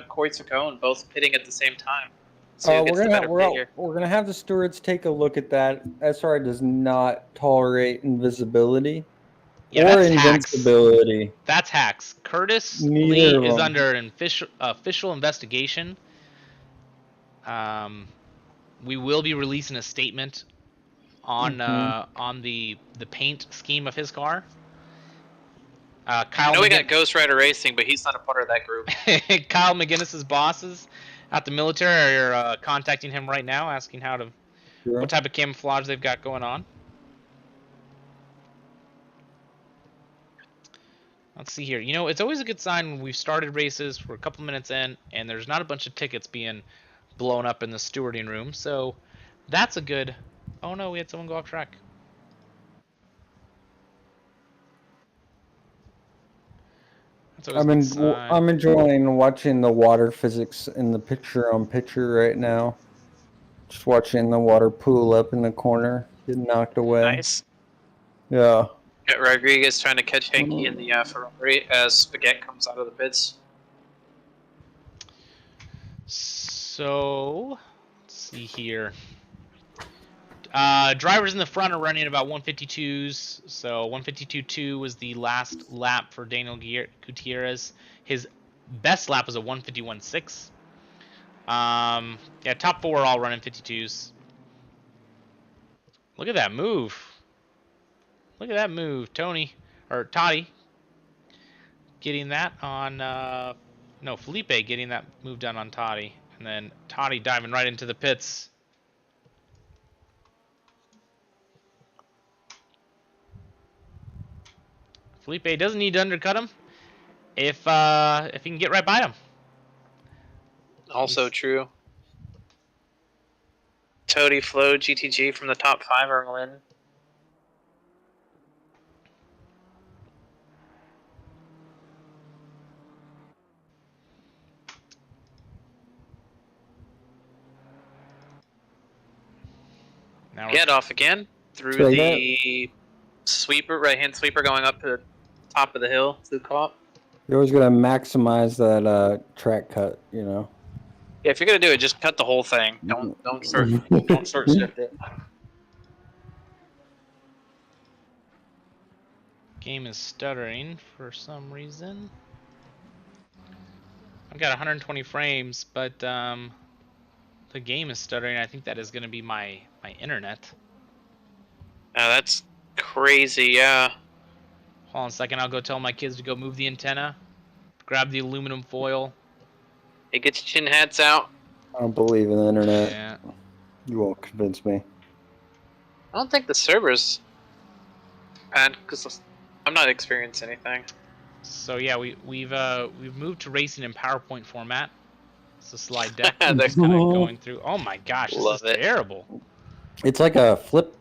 Corey Saccone both pitting at the same time. So we're gonna have the stewards take a look at that. SRA does not tolerate invisibility Yeah, or that's hacks. invincibility. That's hacks. Curtis Neither Lee of is them. under an official investigation. We will be releasing a statement on the paint scheme of his car. I Kyle know we got Ghost Rider Racing, but he's not a part of that group. Kyle McGinnis's bosses at the military are contacting him right now, asking how to what type of camouflage they've got going on. Let's see here. You know, it's always a good sign when we've started races, we're a couple minutes in, and there's not a bunch of tickets being blown up in the stewarding room. So that's a good... Oh no, we had someone go off track. I'm enjoying watching the water physics in the picture-on-picture right now. Just watching the water pool up in the corner, getting knocked away. Nice. Yeah. Got Rodriguez trying to catch Hanky in the Ferrari as Spaghetti comes out of the pits. So, let's see here. Drivers in the front are running about 152s. So 152.2 was the last lap for Daniel Gutierrez. His best lap was a 151.6. Yeah, top 4 are all running 52s. Look at that move. Look at that move, Toddy getting that on. No, Felipe getting that move done on Toddy, and then Toddy diving right into the pits. Felipe doesn't need to undercut him if he can get right by him. Also true. Toddy, Flo, GTG from the top 5 are in. Now Get off again through the sweeper, right-hand sweeper going up to the top of the hill through cop. You're always gonna maximize that track cut, you know. Yeah, if you're gonna do it, just cut the whole thing. Don't short shift it. Game is stuttering for some reason. I've got 120 frames, but the game is stuttering. I think that is going to be my internet. Oh, that's crazy, yeah. Hold on a second. I'll go tell my kids to go move the antenna. Grab the aluminum foil. Hey, get your chin hats out. I don't believe in the internet. Yeah. You won't convince me. I don't think the server's bad because I'm not experiencing anything. So yeah, we've moved to racing in PowerPoint format. It's a slide deck. That's That's kind of going through. Oh my gosh, this Love is it. terrible. It's like a flip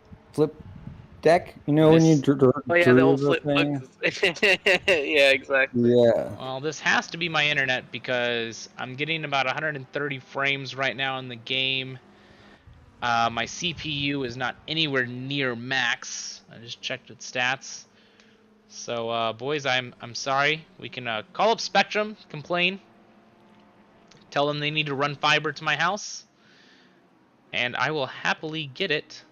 deck, you know, when you Oh yeah, the old flip thing. Yeah, exactly. Yeah. Well, this has to be my internet because I'm getting about 130 frames right now in the game. My CPU is not anywhere near max. I just checked its stats. So, boys, I'm sorry. We can call up Spectrum, complain, tell them they need to run fiber to my house, and I will happily get it.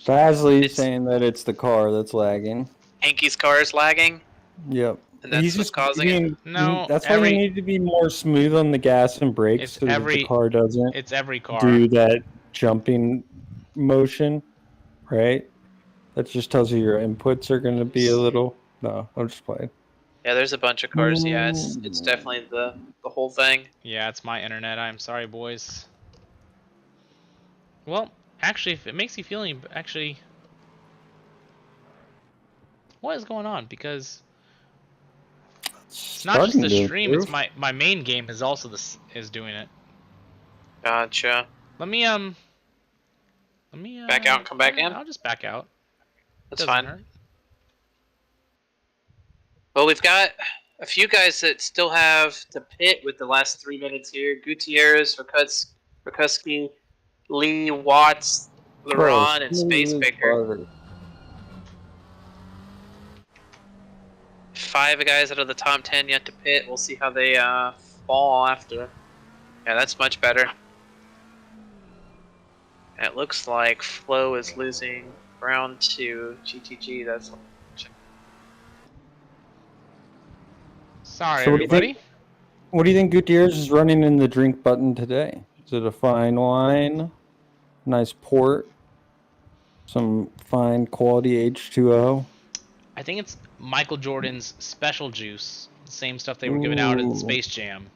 Fazley's saying that it's the car that's lagging. Hanky's car is lagging, Yep. and that's what's causing it. No, that's why you need to be more smooth on the gas and brakes so that the car doesn't It's every car. do that jumping motion, right? That just tells you your inputs are going to be a little... No, I'm just playing. Yeah, there's a bunch of cars. Yeah, it's definitely the whole thing. Yeah, it's my internet. I'm sorry, boys. Well, actually, if it makes you feel any... Actually... What is going on? Because... It's not just the stream, it's my main game is also is doing it. Gotcha. Let me back out and come back in? I'll just back out. That's fine. Well, we've got a few guys that still have to pit with the last 3 minutes here. Gutierrez, Rakuski, Lee, Watts, Laron, and Space Baker. 5 guys out of the top 10 yet to pit. We'll see how they fall after. Yeah, that's much better. It looks like Flo is losing round 2 GTG. That's sorry, so everybody. What do you think Gutierrez is running in the drink button today? Is it a fine wine, nice port, some fine quality H2O? I think it's Michael Jordan's special juice, the same stuff they were giving out in Space Jam.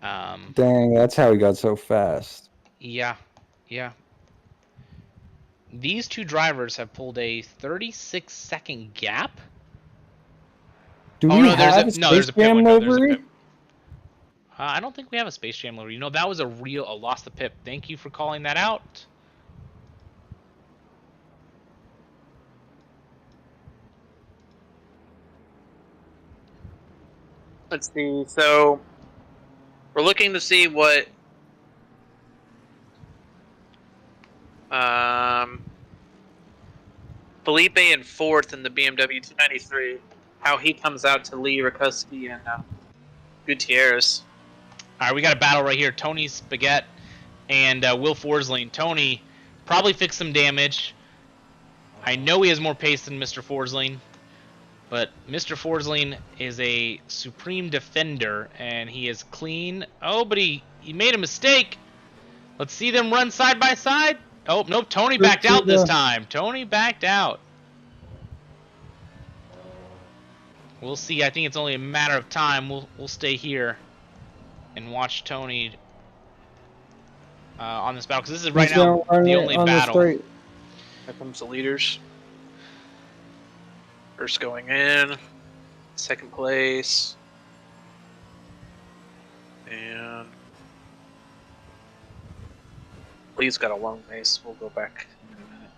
Dang, that's how he got so fast. Yeah, yeah. These two drivers have pulled a 36-second gap. Do Oh we no, have a there's Space a pit Jam window. There's a livery? pit. I don't think we have a Space Jam livery. You know, that was a lost the pip. Thank you for calling that out. Let's see. So we're looking to see what Felipe in fourth in the BMW 293. How he comes out to Lee Rakuski and Gutierrez. All right, we got a battle right here. Tony Spaghetti and Will Forsling. Tony probably fixed some damage. I know he has more pace than Mr. Forsling, but Mr. Forsling is a supreme defender, and he is clean. Oh, but he made a mistake. Let's see them run side by side. Oh, nope, Tony backed out this time. Tony backed out. We'll see. I think it's only a matter of time. We'll stay here and watch Tony on this battle, because this is right now the only battle. Here comes the leaders. First going in, second place, and Lee's got a long race. We'll go back in a minute.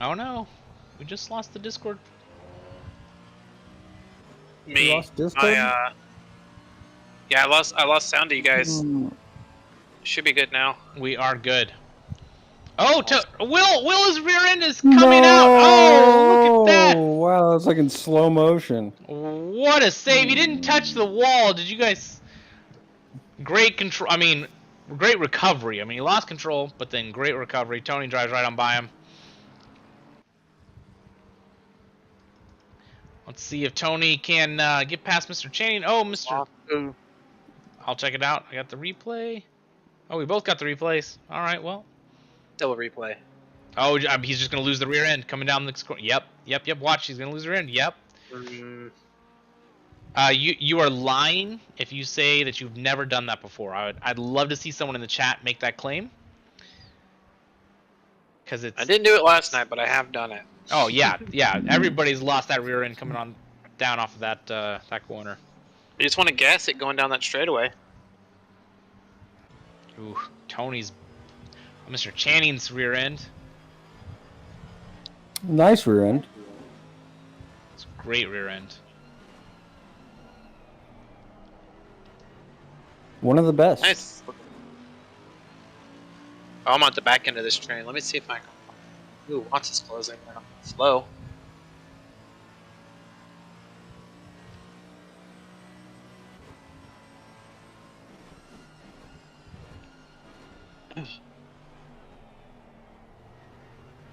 Oh no, we just lost the Discord. Me, lost Discord? yeah, I lost sound to you guys. Should be good now. We are good. Oh, Will's rear end is coming out. Oh, look at that! Wow, that's like in slow motion. What a save! He didn't touch the wall. Did you guys? Great control. I mean, great recovery. I mean, he lost control, but then great recovery. Tony drives right on by him. Let's see if Tony can get past Mr. Channing. Oh, Mr. I'll check it out. I got the replay. Oh, we both got the replays. All right, well. Still a replay. Oh, he's just going to lose the rear end coming down the score. Yep. Watch, he's going to lose the rear end. Yep. You are lying if you say that you've never done that before. I'd love to see someone in the chat make that claim. Because it's. I didn't do it last night, but I have done it. Oh yeah. Everybody's lost that rear end coming on down off of that corner. You just want to gas it going down that straightaway. Ooh, Mr. Channing's rear end. Nice rear end. It's a great rear end. One of the best. Nice. Oh, I'm at the back end of this train. Let me see if I can. Ooh, watch this closing. Slow.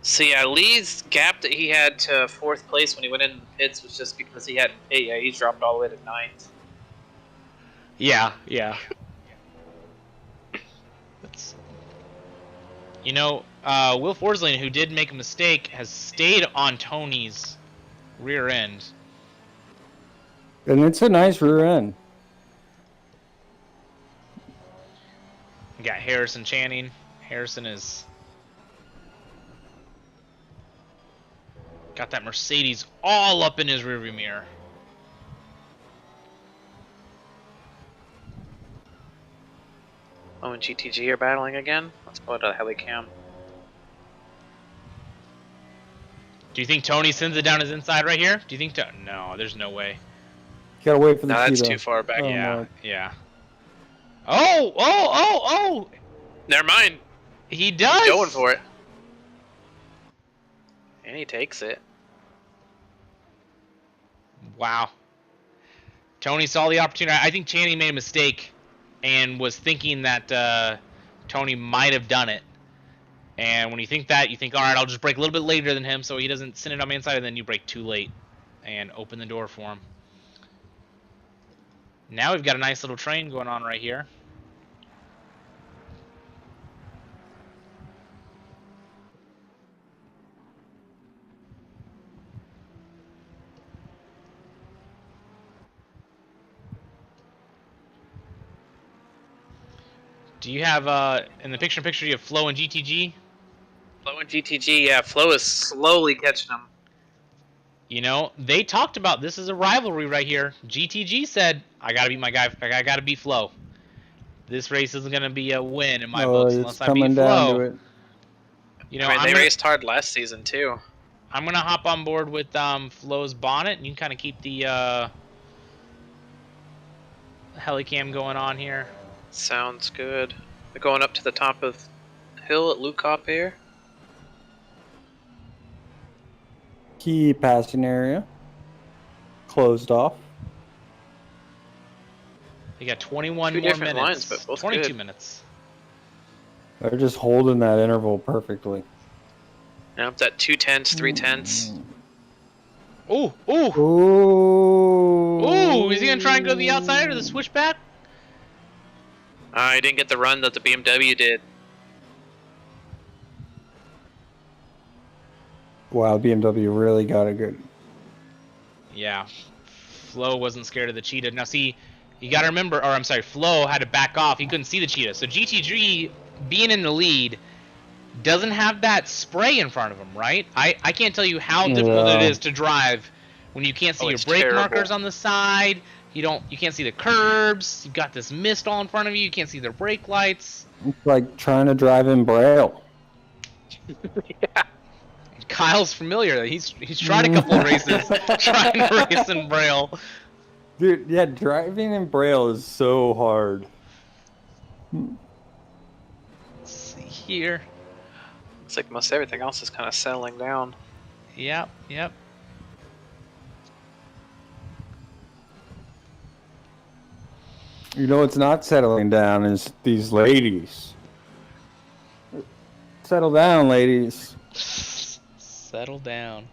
So yeah, Lee's gap that he had to fourth place when he went in the pits was just because he had he dropped all the way to ninth. Yeah. That's, Will Forsling, who did make a mistake, has stayed on Tony's rear end. And it's a nice rear end. We got Harrison Channing. Harrison is got that Mercedes all up in his rearview mirror. Oh, and GTG are battling again? Let's go to the helicam. Do you think Tony sends it down his inside right here? Do you think no, there's no way. You gotta wait for the No, that's Cheeto. too far back. Yeah. Oh! Never mind. He does! He's going for it. And he takes it. Wow. Tony saw the opportunity. I think Channing made a mistake and was thinking that Tony might have done it. And when you think that, you think, all right, I'll just brake a little bit later than him so he doesn't send it on my inside, and then you brake too late and open the door for him. Now we've got a nice little train going on right here. Do you have in the picture you have Flo and GTG? Flo and GTG, yeah. Flo is slowly catching them. You know, they talked about this as a rivalry right here. GTG said, I gotta beat my guy. I gotta beat Flo. This race isn't gonna be a win in my books unless I beat Flo. It. You know, I mean, they raced hard last season too. I'm gonna hop on board with Flo's bonnet, and you can kind of keep the helicam going on here. Sounds good. They're going up to the top of the hill at Lukop here. Key passing area closed off. They got 21 Two more different minutes. lines, but both 22 good. minutes. They're just holding that interval perfectly. Now up at 2/10, 3/10. Ooh, ooh, Ooh. ooh! Is he gonna try and go to the outside or the switchback? I didn't get the run that the BMW did. Wow, BMW really got it good. Yeah, Flo wasn't scared of the cheetah. Now see, you gotta remember, or I'm sorry, Flo had to back off. He couldn't see the cheetah. So GTG, being in the lead, doesn't have that spray in front of him, right? I can't tell you how difficult it is to drive when you can't see your brake markers on the side. You can't see the curbs. You've got this mist all in front of you. You can't see the brake lights. It's like trying to drive in Braille. Yeah. Kyle's familiar. He's tried a couple of races trying to race in Braille. Dude, yeah, driving in Braille is so hard. Let's see here. Looks like most everything else is kind of settling down. Yep, yep. You know what's not settling down is these ladies. Settle down, ladies. Settle down.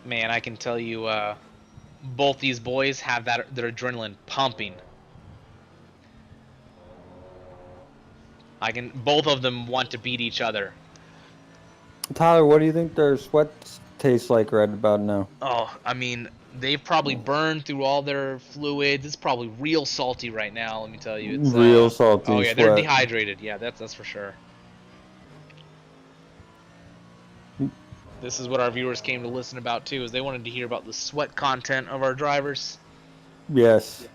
Man, I can tell you, both these boys have their adrenaline pumping. Both of them want to beat each other. Tyler, what do you think their sweats taste like right about now? Oh, I mean, they've probably burned through all their fluids. It's probably real salty right now, let me tell you. It's real salty. Oh yeah, they're sweat. dehydrated. Yeah, that's for sure. This is what our viewers came to listen about too, is they wanted to hear about the sweat content of our drivers. Yes. Mm-hmm.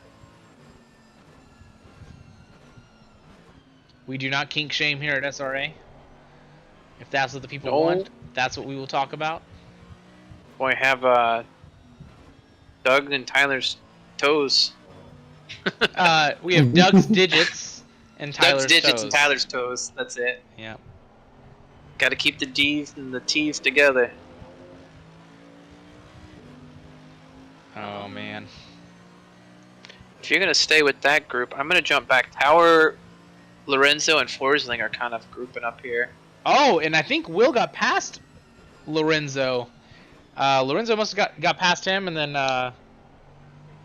We do not kink shame here at SRA. If that's what the people No. want, that's what we will talk about. Boy, have Doug and Tyler's toes. We have Doug's digits and Tyler's Doug's digits toes. and Tyler's toes. That's it. Yeah. Got to keep the D's and the T's together. Oh man. If you're gonna stay with that group, I'm gonna jump back. Tower, Lorenzo, and Forsling are kind of grouping up here. Oh, and I think Will got past Lorenzo. Lorenzo must have got past him, and then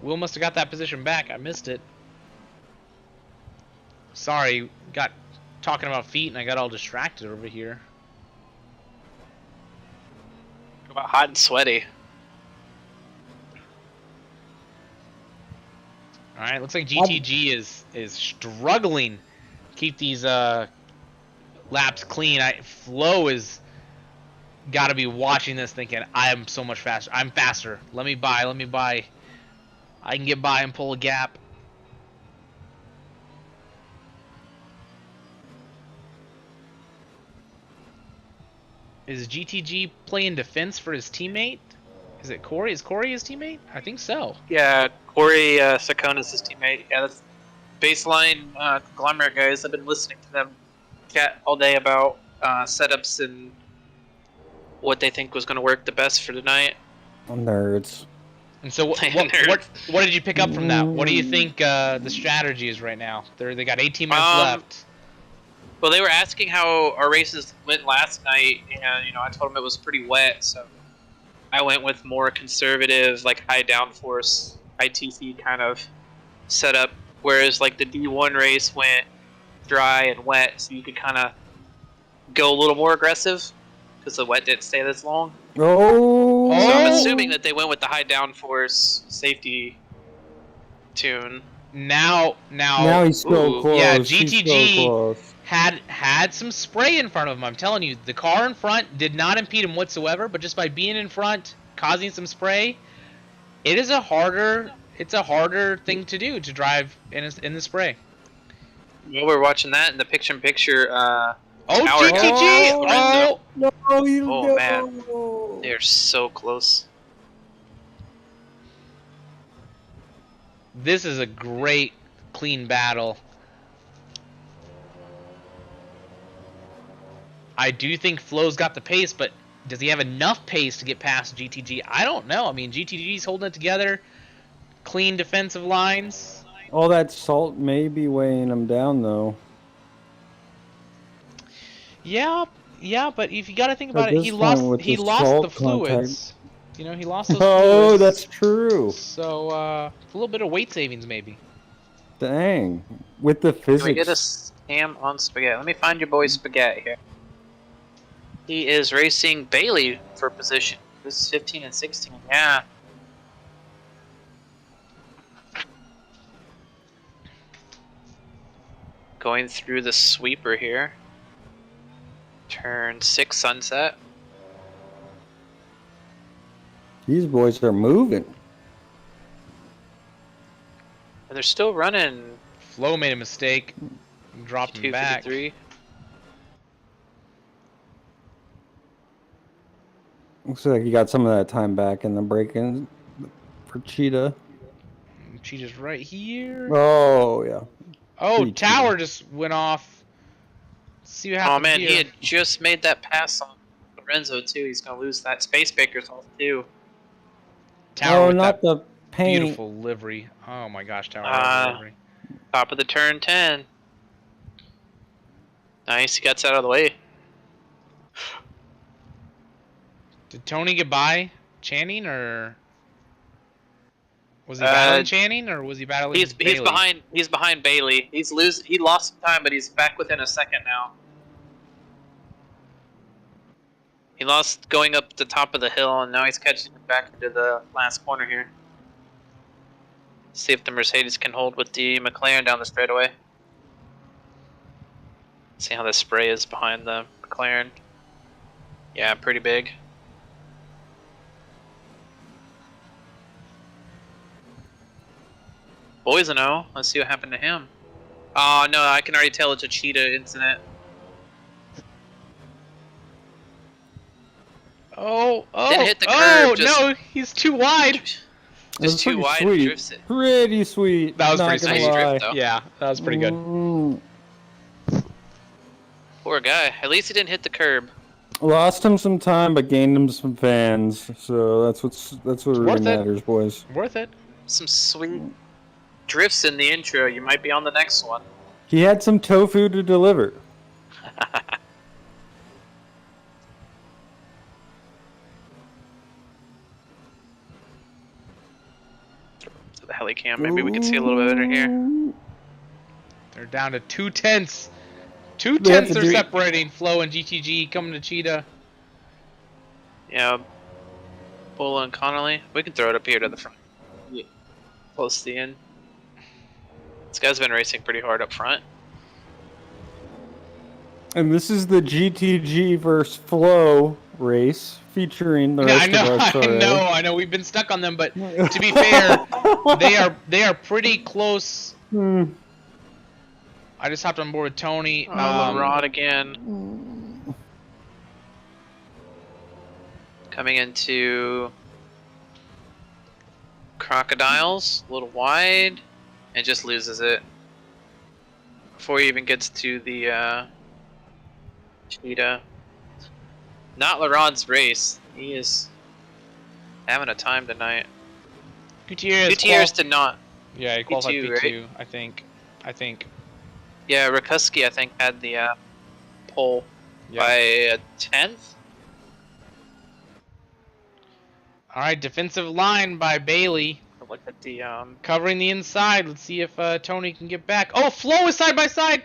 Will must have got that position back. I missed it. Sorry, got talking about feet, and I got all distracted over here. Talk about hot and sweaty. All right, looks like GTG is struggling to keep these laps clean. Flo is got to be watching this thinking, I am so much faster. I'm faster. Let me buy. I can get by and pull a gap. Is GTG playing defense for his teammate? Is it Corey? Is Corey his teammate? I think so. Yeah, Corey Sakona's his teammate. Yeah, that's baseline conglomerate guys. I've been listening to them chat all day about setups and what they think was going to work the best for tonight. Nerds. And so what did you pick up from that? What do you think the strategy is right now? They got 18 minutes left. Well, they were asking how our races went last night, and I told them it was pretty wet, so I went with more conservative, like high downforce ITC kind of setup. Whereas like the D1 race went dry and wet, so you could kind of go a little more aggressive because the wet didn't stay this long. Oh. So I'm assuming that they went with the high downforce safety tune. Now he's so ooh, close. Yeah, He's so GTG close. had some spray in front of him. I'm telling you, the car in front did not impede him whatsoever, but just by being in front, causing some spray, it's a harder thing to do, to drive in the spray. While we're watching that in the picture-in-picture, Oh, Tower got GTG! past Lorenzo. No, Oh, man. They're so close. This is a great, clean battle. I do think Flo's got the pace, but does he have enough pace to get past GTG? I don't know. I mean, GTG's holding it together. Clean defensive lines. All that salt may be weighing him down, though. Yeah, but if you got to think about At it, this he point, lost with he the lost the salt fluids. You know, he lost those Oh, fluids. that's true. So a little bit of weight savings maybe. Dang. With the Can we physics. get a ham on Spaghetti? Let me find your boy Spaghetti here. He is racing Bailey for position. This is 15 and 16. Yeah. Going through the sweeper here. Turn 6 sunset. These boys are moving. And they're still running Flo made a mistake, dropped him back. 253. Looks like you got some of that time back in the break-in for Cheetah. Cheetah's right here. Oh, yeah. Oh, Pretty Tower Cheetah. just went off. Let's see what happens Oh man, here. he had just made that pass on Lorenzo too. He's gonna lose that Space Baker's off too. Tower Oh, with not that the paint. beautiful livery. Oh my gosh, Tower has a livery. Top of the turn 10. Nice, he gets out of the way. Did Tony get by Channing, or was he battling Channing, or was he battling He's Bailey? behind Bailey. He lost some time, but he's back within a second now. He lost going up the top of the hill, and now he's catching back into the last corner here. See if the Mercedes can hold with the McLaren down the straightaway. See how the spray is behind the McLaren. Yeah, pretty big. Boisano, let's see what happened to him. Oh no, I can already tell it's a Cheetah incident. Didn't hit the curb, just- no, he's too wide. Just too wide and sweet. drifts it. Pretty sweet. That was Not pretty gonna sweet. lie. Drift, though. Yeah, that was pretty good. Poor guy. At least he didn't hit the curb. Lost him some time, but gained him some fans. So that's what really worth it. matters, boys. Worth it. Some sweet drifts in the intro. You might be on the next one. He had some tofu to deliver. To the helicam, maybe we can see a little bit better here. They're down to 2 tenths. 2 They have tenths to are do- separating Flo and GTG coming to Cheetah. Yeah, Bola and Connolly. We can throw it up here to the front. Yeah. Close to the end. This guy's been racing pretty hard up front. And this is the GTG versus Flow race featuring the rest of SRA. I know. We've been stuck on them, but to be fair, they are pretty close. I just hopped on board with Tony. Rod again. Coming into Crocodiles, a little wide, and just loses it before he even gets to the Cheetah. Not Larod's race. He is having a time tonight. Gutierrez did not. Yeah, he qualified P2, P2, I think. Yeah, Rakuski, I think, had the pole by a 10th. All right, defensive line by Bailey. Look at the Covering the inside. Let's see if Tony can get back. Oh, Flo is side by side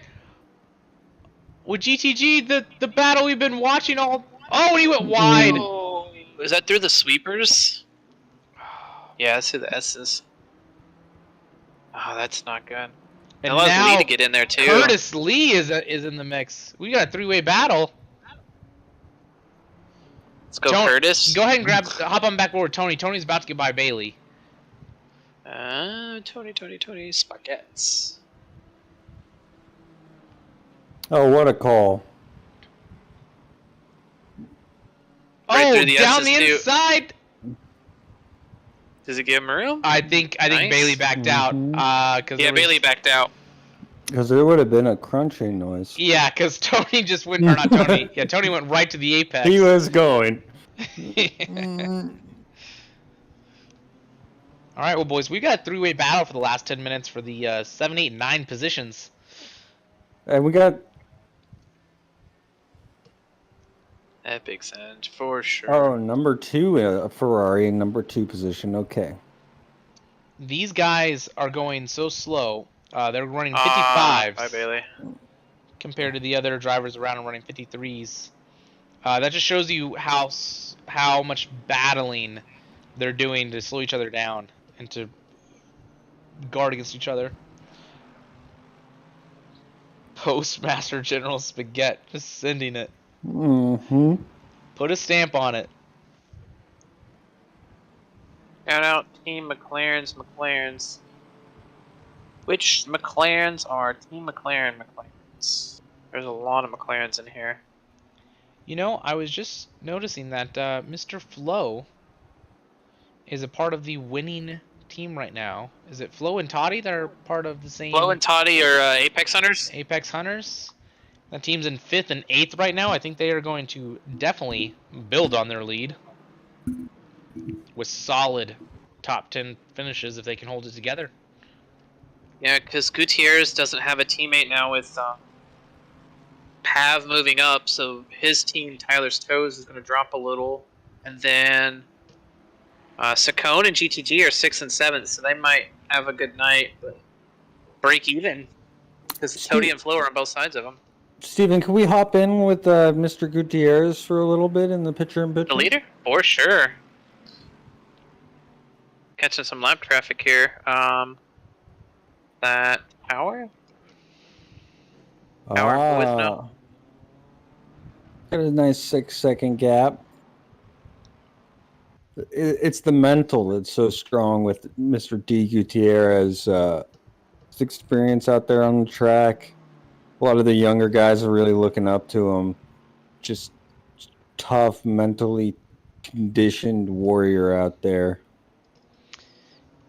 with GTG. The battle we've been watching all. Oh, and he went wide. Oh, is that through the sweepers? Yeah, that's through the S's. Oh, that's not good. It And allows now Lee to get in there too. Curtis Lee is in the mix. We got a three-way battle. Let's go, Curtis. Go ahead and hop on back over Tony. Tony's about to get by Bailey. Tony, spaghettis. Oh, what a call! Right Oh, through the down the S's, too. inside. Does he give him a room? I think Nice. Bailey backed out. Yeah, Bailey backed out. Because there would have been a crunching noise. Yeah, because Tony just went, or not Tony. Yeah, Tony went right to the apex. He was going. All right, well, boys, we got a three-way battle for the last 10 minutes for the 7, 8, and 9 positions. And we got. Epic Send, for sure. Oh, number 2, Ferrari, number 2 position. Okay. These guys are going so slow. They're running 55s. Bye, Bailey. Compared to the other drivers around and running 53s. That just shows you how much battling they're doing to slow each other down and to guard against each other. Postmaster General Spaghetti, just sending it. Mm-hmm. Put a stamp on it. Shout out Team McLaren's. Which McLarens are Team McLaren's? There's a lot of McLarens in here. You know, I was just noticing that Mr. Flo is a part of the winning team right now. Is it Flo and Toddy that are part of the same? Flo and Toddy are Apex Hunters? Apex Hunters. That team's in 5th and 8th right now. I think they are going to definitely build on their lead with solid top 10 finishes if they can hold it together. Yeah, because Gutierrez doesn't have a teammate now with Pav moving up, so his team, Tyler's Toes, is going to drop a little. And then Saccone and GTG are 6th and 7th, so they might have a good night, but break even. Because Tony and Flo are on both sides of them. Steven, can we hop in with Mr. Gutierrez for a little bit in the picture-in-picture? The leader? For sure. Catching some lap traffic here. That tower? Tower with no. Got a nice 6-second gap. It's the mental that's so strong with Mr. D. Gutierrez. His experience out there on the track. A lot of the younger guys are really looking up to him. Just tough, mentally conditioned warrior out there.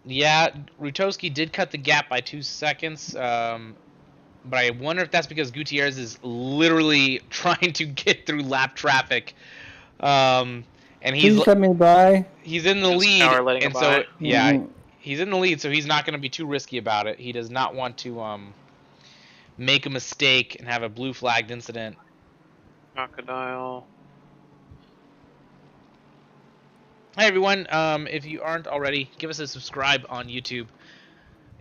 Yeah, Rutowski did cut the gap by 2 seconds, but I wonder if that's because Gutierrez is literally trying to get through lap traffic. And he's coming by. He's in the lead, and so yeah, he's in the lead, so he's not going to be too risky about it. He does not want to make a mistake and have a blue flagged incident. Crocodile. Hi everyone, if you aren't already, give us a subscribe on YouTube.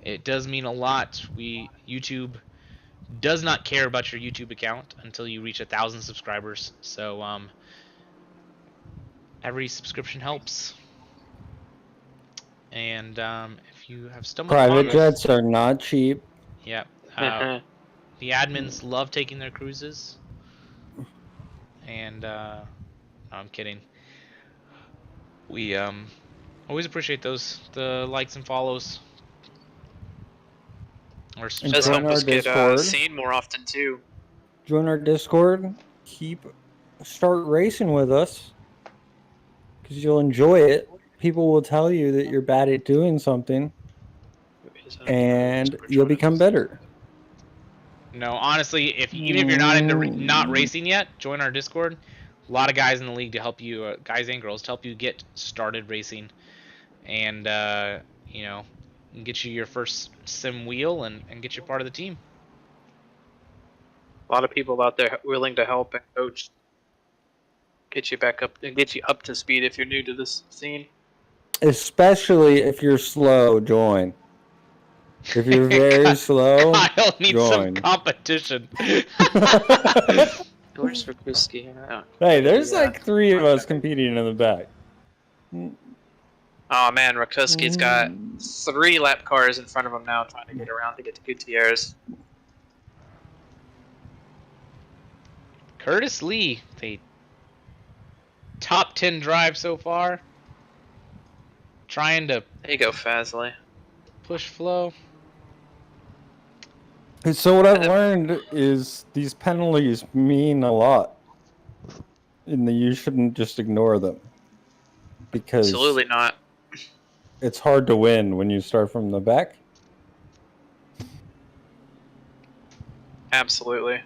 It does mean a lot. YouTube does not care about your YouTube account until you reach 1,000 subscribers. So every subscription helps. And if you have stumbled private jets are not cheap. Yeah. The admins love taking their cruises. And no, I'm kidding. We always appreciate the likes and follows. It does help us get seen more often too. Join our Discord. Start racing with us because you'll enjoy it. People will tell you that you're bad at doing something, and you'll become better. No, honestly, even if you're not into not racing yet, join our Discord. A lot of guys in the league to help you, guys and girls, to help you get started racing, and you know, get you your first sim wheel and get you part of the team. A lot of people out there willing to help and coach, get you back up and get you up to speed if you're new to this scene. Especially if you're slow, join. If you're very slow, Kyle needs some competition. Where's Rakuski? Hey, there's like 3 of us competing in the back. Oh man, Rakuski's got 3 lap cars in front of him now, trying to get around to get to Gutierrez. Curtis Lee, a top 10 drive so far. Trying to There you go, Fazley. push Flo. So what I've learned is these penalties mean a lot, and you shouldn't just ignore them, because Absolutely not. it's hard to win when you start from the back. Absolutely.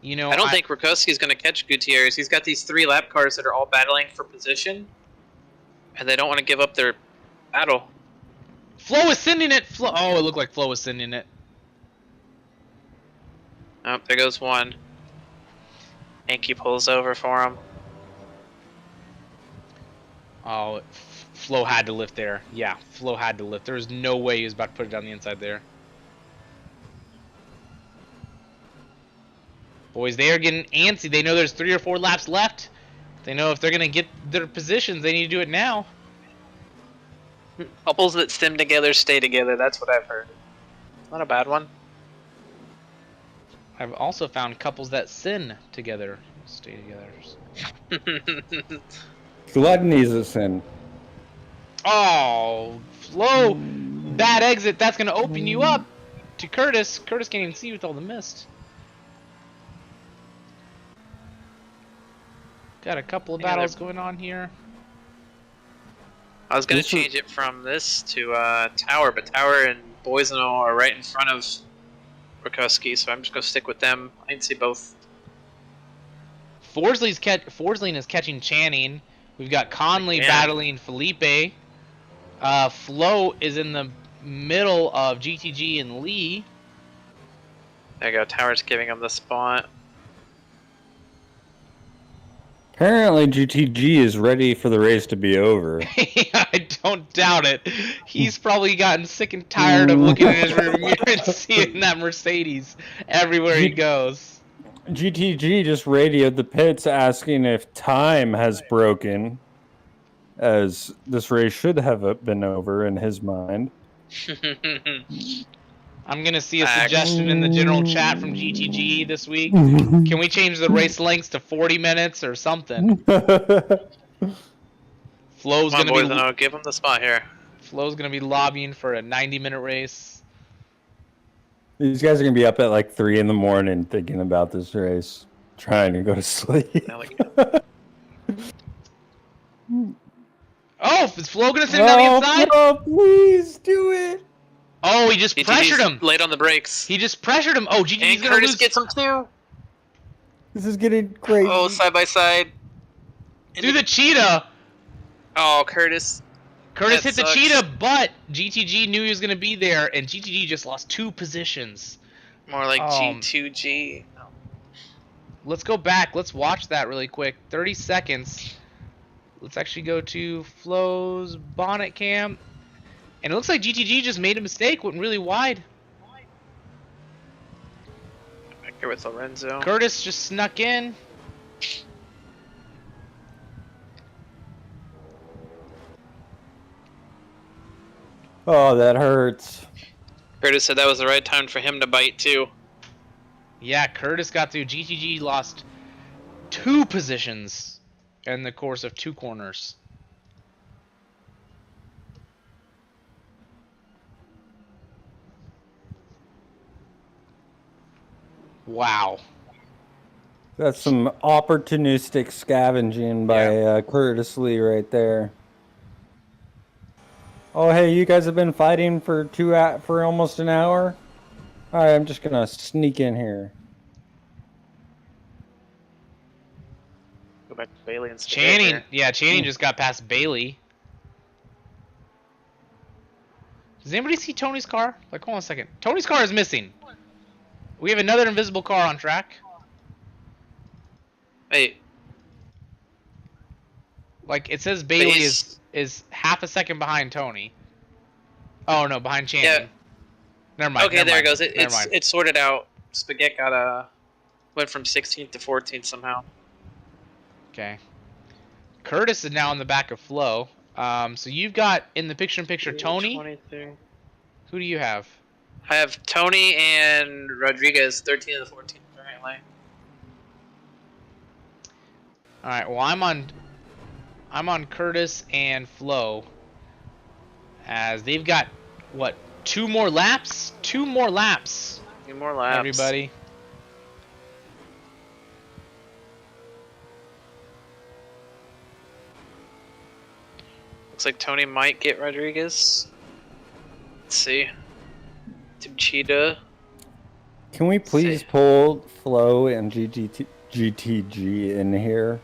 You know, I don't think Rakuski's going to catch Gutierrez. He's got these 3 lap cars that are all battling for position, and they don't want to give up their battle. Flo is sending it. Flo. Oh, it looked like Flo was sending it. Oh, there goes one. Yankee pulls over for him. Oh, Flo had to lift there. Yeah, Flo had to lift. There was no way he was about to put it down the inside there. Boys, they are getting antsy. They know there's 3 or 4 laps left. They know if they're going to get their positions, they need to do it now. Couples that stem together stay together. That's what I've heard. Not a bad one. I've also found couples that sin together stay together. Gluttony's a sin. Oh, Flo, bad exit. That's going to open you up to Curtis. Curtis can't even see with all the mist. Got a couple of battles going on here. I was going to change it from this to Tower, but Tower and Boisano are right in front of Rakuski, so I'm just going to stick with them. I can see both. Forsling is catching Channing. We've got Conley battling Felipe. Flo is in the middle of GTG and Lee. There you go. Tower's giving him the spot. Apparently, GTG is ready for the race to be over. I don't doubt it. He's probably gotten sick and tired of looking in his rear mirror and seeing that Mercedes everywhere he goes. GTG just radioed the pits asking if time has broken, as this race should have been over in his mind. I'm going to see a suggestion in the general chat from GTG this week. Can we change the race lengths to 40 minutes or something? Flo's going to be give him the spot here. Flo's going to be lobbying for a 90-minute race. These guys are going to be up at like 3 in the morning thinking about this race, trying to go to sleep. Oh, is Flo going to send it down the inside? Oh, please do it. Oh, he just pressured him. Late on the brakes. He just pressured him. Oh, GG's and gonna Curtis lose. gets him too. This is getting crazy. Oh, side by side. Do the cheetah. Oh, Curtis. Curtis hit the cheetah, but GTG knew he was gonna be there, and GTG just lost 2 positions. More like G2G. Let's go back. Let's watch that really quick. 30 seconds. Let's actually go to Flo's bonnet cam. And it looks like GTG just made a mistake, went really wide. Back here with Lorenzo. Curtis just snuck in. Oh, that hurts. Curtis said that was the right time for him to bite too. Yeah, Curtis got through. GTG lost 2 positions in the course of 2 corners. Wow. That's some opportunistic scavenging by Curtis Lee right there. Oh, hey, you guys have been fighting for almost an hour? All right, I'm just going to sneak in here. Go back to Bailey and Channing, Channing just got past Bailey. Does anybody see Tony's car? Like, hold on a second. Tony's car is missing. We have another invisible car on track. Wait. Like, it says Bailey is half a second behind Tony. Oh, no, behind Channing. Yeah. Never mind. Okay, there it goes. It's sorted out. Spaghetti went from 16th to 14th somehow. Okay. Curtis is now in the back of Flo. So you've got in the picture-in-picture Tony. 23. Who do you have? I have Tony and Rodriguez, 13 of the 14 currently. All right. Well, I'm on Curtis and Flo, as they've got what 2 more laps? 2 more laps. 2 more laps. Everybody. Looks like Tony might get Rodriguez. Let's see. To Cheetah. Can we please pull Flo and GTG in here?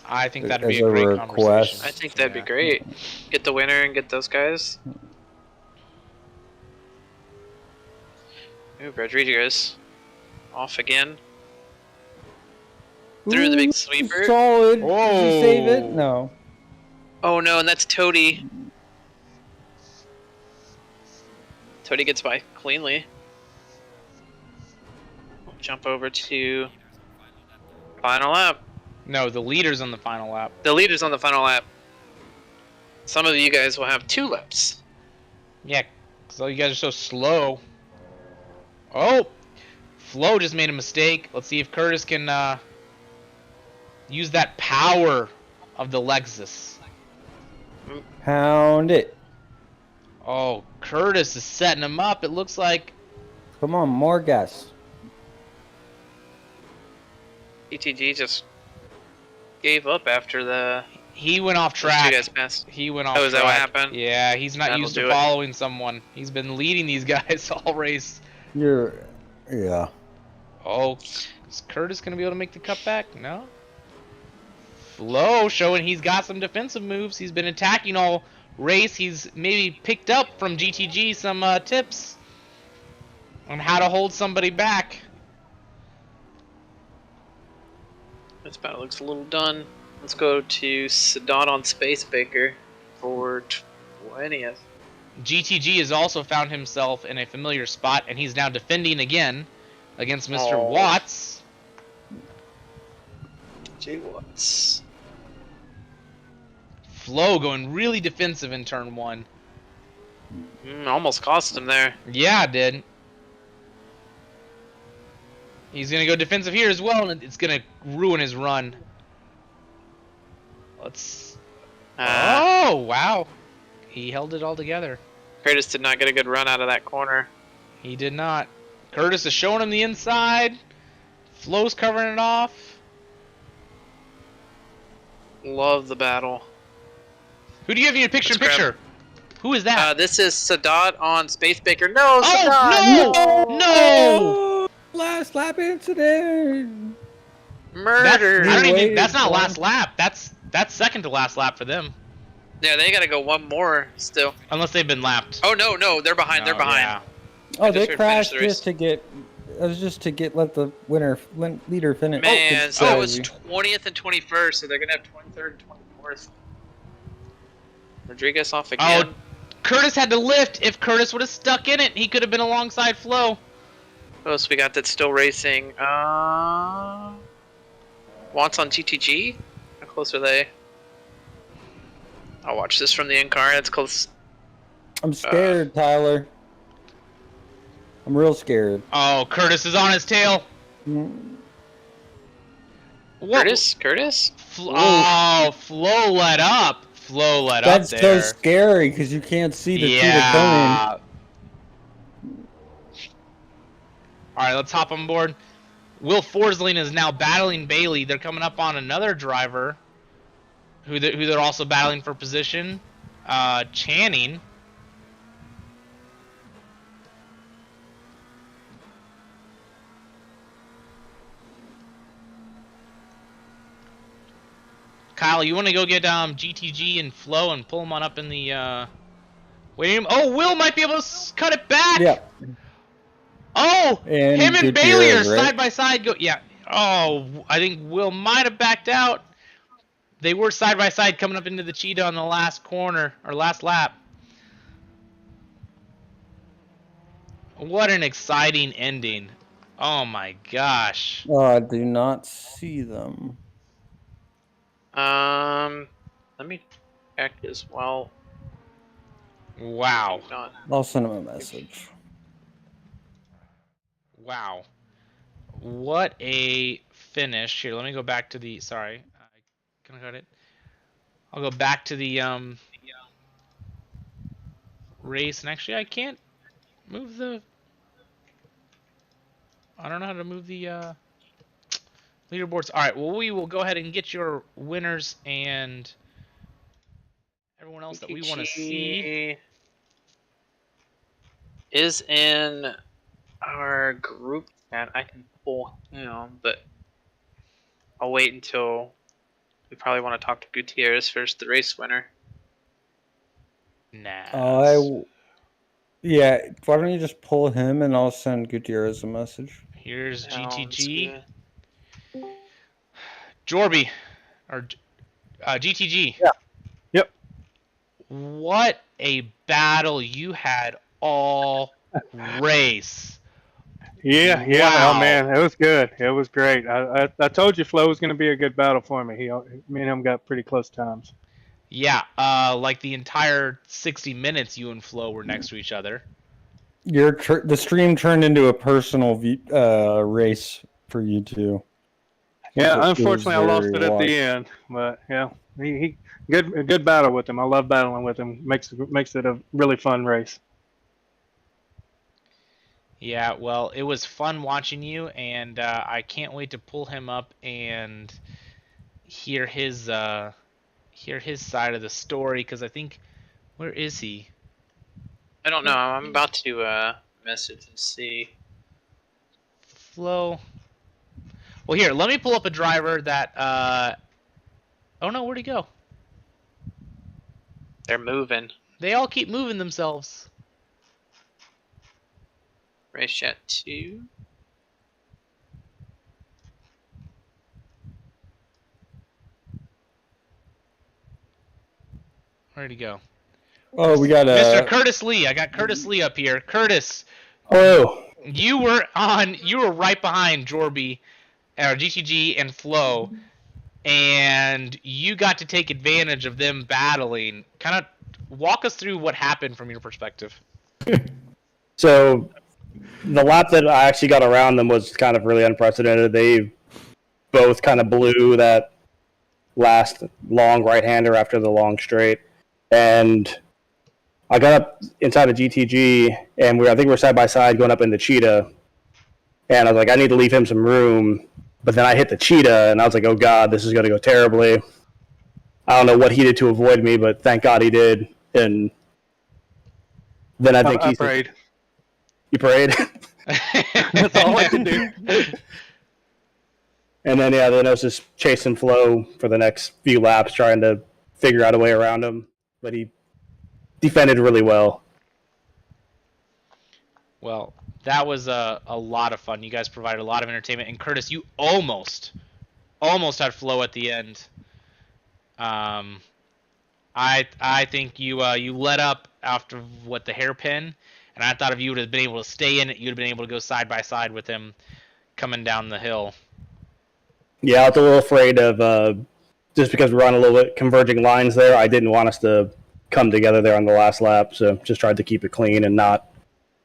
I think that'd be As a a great request. conversation. I think that'd Yeah. be great. Get the winner and get those guys. Ooh, Rodriguez. Off again. Through the big sweeper. Solid. Did you save it? Whoa. No. Oh no, and that's Toady. Toady gets by cleanly. Jump over to final lap. No, the leader's on the final lap. The leader's on the final lap. Some of you guys will have 2 laps. Yeah, because all you guys are so slow. Oh! Flo just made a mistake. Let's see if Curtis can use that power of the Lexus. Pound it. Oh, Curtis is setting him up. It looks like... Come on, more gas. ETG just gave up after the He went off those track. 2 guys passed. He went off Oh, is that track. what happened? Yeah, he's not That'll used do to it. following someone. He's been leading these guys all race. Yeah. Oh, is Curtis going to be able to make the cutback? No. Flo showing he's got some defensive moves. He's been attacking all race. He's maybe picked up from GTG some tips on how to hold somebody back. This battle looks a little done. Let's go to Sadat on Space Baker for 20th. GTG has also found himself in a familiar spot, and he's now defending again against Mr. Oh. Watts. J Watts. Flo going really defensive in turn 1. Almost cost him there. Yeah, it did. He's going to go defensive here as well, and it's going to ruin his run. Let's... Oh, wow. He held it all together. Curtis did not get a good run out of that corner. He did not. Curtis is showing him the inside. Flo's covering it off. Love the battle. Who do you have in your picture-in-picture? Who is that? This is Sadat on Space Baker. No, Sadat! Oh, no! No! Last lap incident. Murder! I don't even, Waited that's not for last him. lap. That's second to last lap for them. Yeah, they gotta go 1 more still. Unless they've been lapped. Oh no, they're behind. They're Oh, behind. yeah. Oh, I they just heard crashed finish the race. just to let the leader finish. Man, it's so that was crazy. 20th and 21st, so they're gonna have 23rd and 24th. Rodriguez off again. Oh, Curtis had to lift. If Curtis would have stuck in it, he could have been alongside Flo. What else we got that's still racing? Watts on GTG? How close are they? I'll watch this from the in-car. That's close. I'm scared, Tyler. I'm real scared. Oh, Curtis is on his tail. What? Curtis? Oh, Flo let up. Flo let up That's there. so scary because you can't see the cheetah Yeah. coming. All right, let's hop on board. Will Forsling is now battling Bailey. They're coming up on another driver who they're also battling for position. Channing. Kyle, you want to go get GTG and Flo and pull them on up in the waiting room? Oh, Will might be able to cut it back. Yeah. Oh, And him and Gutierrez, Bailey are right? side by side. Go, yeah. Oh, I think Will might have backed out. They were side by side coming up into the cheetah on the last corner or last lap. What an exciting ending! Oh my gosh. Oh, I do not see them. Let me check as well. Wow. Not. I'll send him a message. Wow. What a finish. Here, let me go back to the... Sorry. Can I got it? I'll go back to the race. And actually, I can't move the... I don't know how to move the leaderboards. All right, well, we will go ahead and get your winners and everyone else that we want to see. Is in our group chat. I can pull him, but I'll wait until we probably want to talk to Gutierrez first, the race winner. Nah. Yeah, why don't you just pull him and I'll send Gutierrez a message. Here's GTG. Jorby, or GTG. Yeah. Yep. What a battle you had all race. Yeah. Wow. Oh man, it was good. It was great. I told you Flo was going to be a good battle for me. Me and him got pretty close times. Yeah, like the entire 60 minutes you and Flo were next to each other. The stream turned into a personal race for you two. Yeah, unfortunately I lost it at the end, but yeah, a good battle with him. I love battling with him. Makes it a really fun race. Yeah, well, it was fun watching you, and I can't wait to pull him up and hear his side of the story, because I think, where is he? I don't know. I'm about to message and see. Flo. Well, here, let me pull up a driver that. Oh no, where'd he go? They're moving. They all keep moving themselves. Race chat 2. Where'd he go? Oh, we got Mr. Curtis Lee. I got Curtis Lee up here. Curtis. Oh. You were right behind Jorby, or GTG and Flo, and you got to take advantage of them battling. Kind of walk us through what happened from your perspective. So, the lap that I actually got around them was kind of really unprecedented. They both kind of blew that last long right-hander after the long straight, and I got up inside of GTG, and I think we were side by side going up into Cheetah, and I was like, I need to leave him some room. But then I hit the Cheetah, and I was like, oh god, this is going to go terribly. I don't know what he did to avoid me, but thank God he did. And then I think I prayed. You prayed? That's all I can do. And then I was just chasing Flo for the next few laps, trying to figure out a way around him. But he defended really well. Well, that was a lot of fun. You guys provided a lot of entertainment. And Curtis, you almost had Flo at the end. I think you let up after the hairpin, and I thought if you would have been able to stay in it, you'd have been able to go side by side with him coming down the hill. Yeah, I was a little afraid of just because we're on a little bit converging lines there. I didn't want us to come together there on the last lap, so just tried to keep it clean and not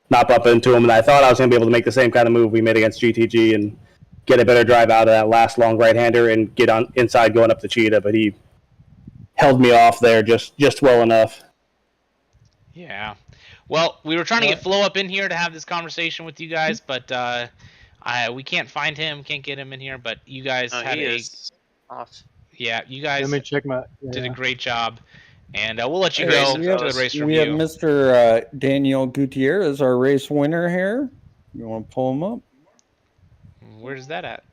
bump into him. And I thought I was going to be able to make the same kind of move we made against GTG and get a better drive out of that last long right-hander and get on inside going up the Cheetah, but he held me off there just well enough. Yeah. Well, we were trying to get Flo up in here to have this conversation with you guys, but we can't find him, can't get him in here, but you guys had off. Yeah, you guys Let me check did a great job. And we'll let you go to the race review. We have Mr. Daniel Gutierrez, our race winner here. You want to pull him up? Where's that at?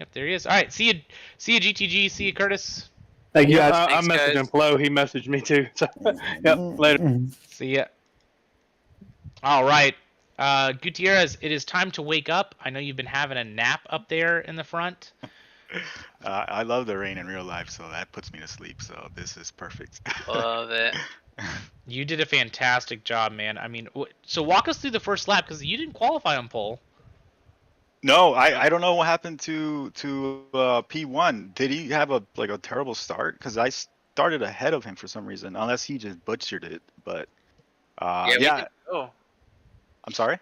Yep, there he is. All right, see you, GTG. See you, Curtis. Thank you, Yeah, guys. I messaged him. Flo, he messaged me too. So, yep, later. See ya. All right, Gutierrez, it is time to wake up. I know you've been having a nap up there in the front. I love the rain in real life, so that puts me to sleep. So this is perfect. Love it. You did a fantastic job, man. I mean, so walk us through the first lap, because you didn't qualify on pole. No, I don't know what happened to P1. Did he have a terrible start? Because started ahead of him for some reason, unless he just butchered it. But We didn't know. I'm sorry.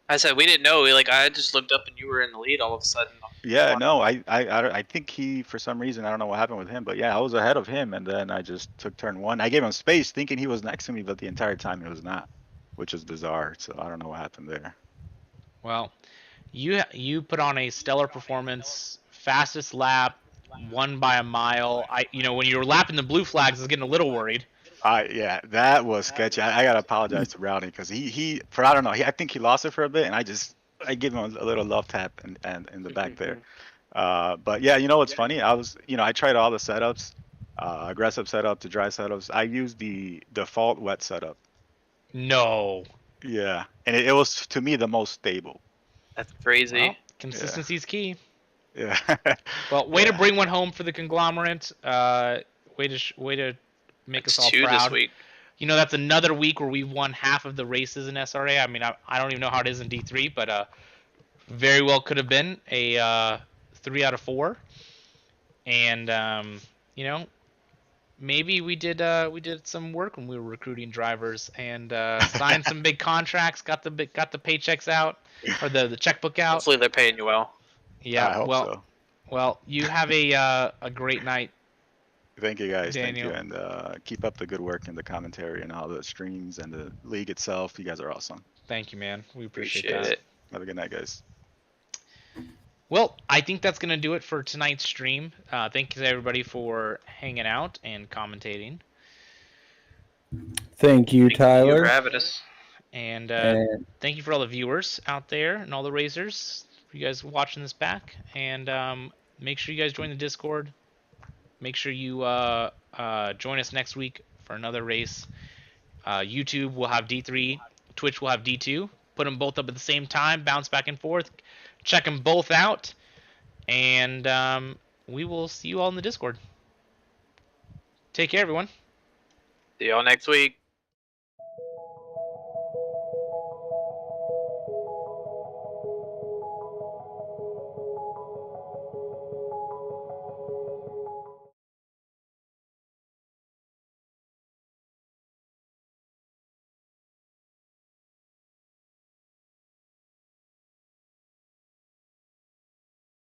I said we didn't know. I just looked up and you were in the lead all of a sudden. Yeah, no, I think he, for some reason, I don't know what happened with him, but yeah, I was ahead of him, and then I just took turn 1. I gave him space, thinking he was next to me, but the entire time he was not, which is bizarre. So I don't know what happened there. Well, you put on a stellar performance, fastest lap, won by a mile. When you were lapping the blue flags, I was getting a little worried. Yeah, that was sketchy. I gotta apologize to Rowdy because I don't know, I think he lost it for a bit, and I give him a little love tap and in the back there. But yeah, you know what's funny? I tried all the setups, aggressive setup to dry setups. I used the default wet setup. No. Yeah, and it was, to me, the most stable. That's crazy. Well, consistency's key. Yeah. Well, way to bring one home for the conglomerate. Way to make us all 2 proud. this week. That's another week where we've won half of the races in SRA. I mean, I don't even know how it is in D3, but very well could have been a 3 out of 4. And maybe we did some work when we were recruiting drivers and signed some big contracts, got the paychecks out, or the checkbook out. Hopefully they're paying you well. Yeah. I hope so. Well, you have a great night. Thank you, guys. Daniel. Thank you, and keep up the good work in the commentary and all the streams and the league itself. You guys are awesome. Thank you, man. We appreciate Appreciate it. Have a good night, guys. Well, I think that's going to do it for tonight's stream. Thank you to everybody for hanging out and commentating. Thank you, Thank Tyler. you for having us. And thank you for all the viewers out there and all the racers, for you guys watching this back. And make sure you guys join the Discord. Make sure you join us next week for another race. YouTube will have D3. Twitch will have D2. Put them both up at the same time. Bounce back and forth. Check them both out. And we will see you all in the Discord. Take care, everyone. See y'all next week.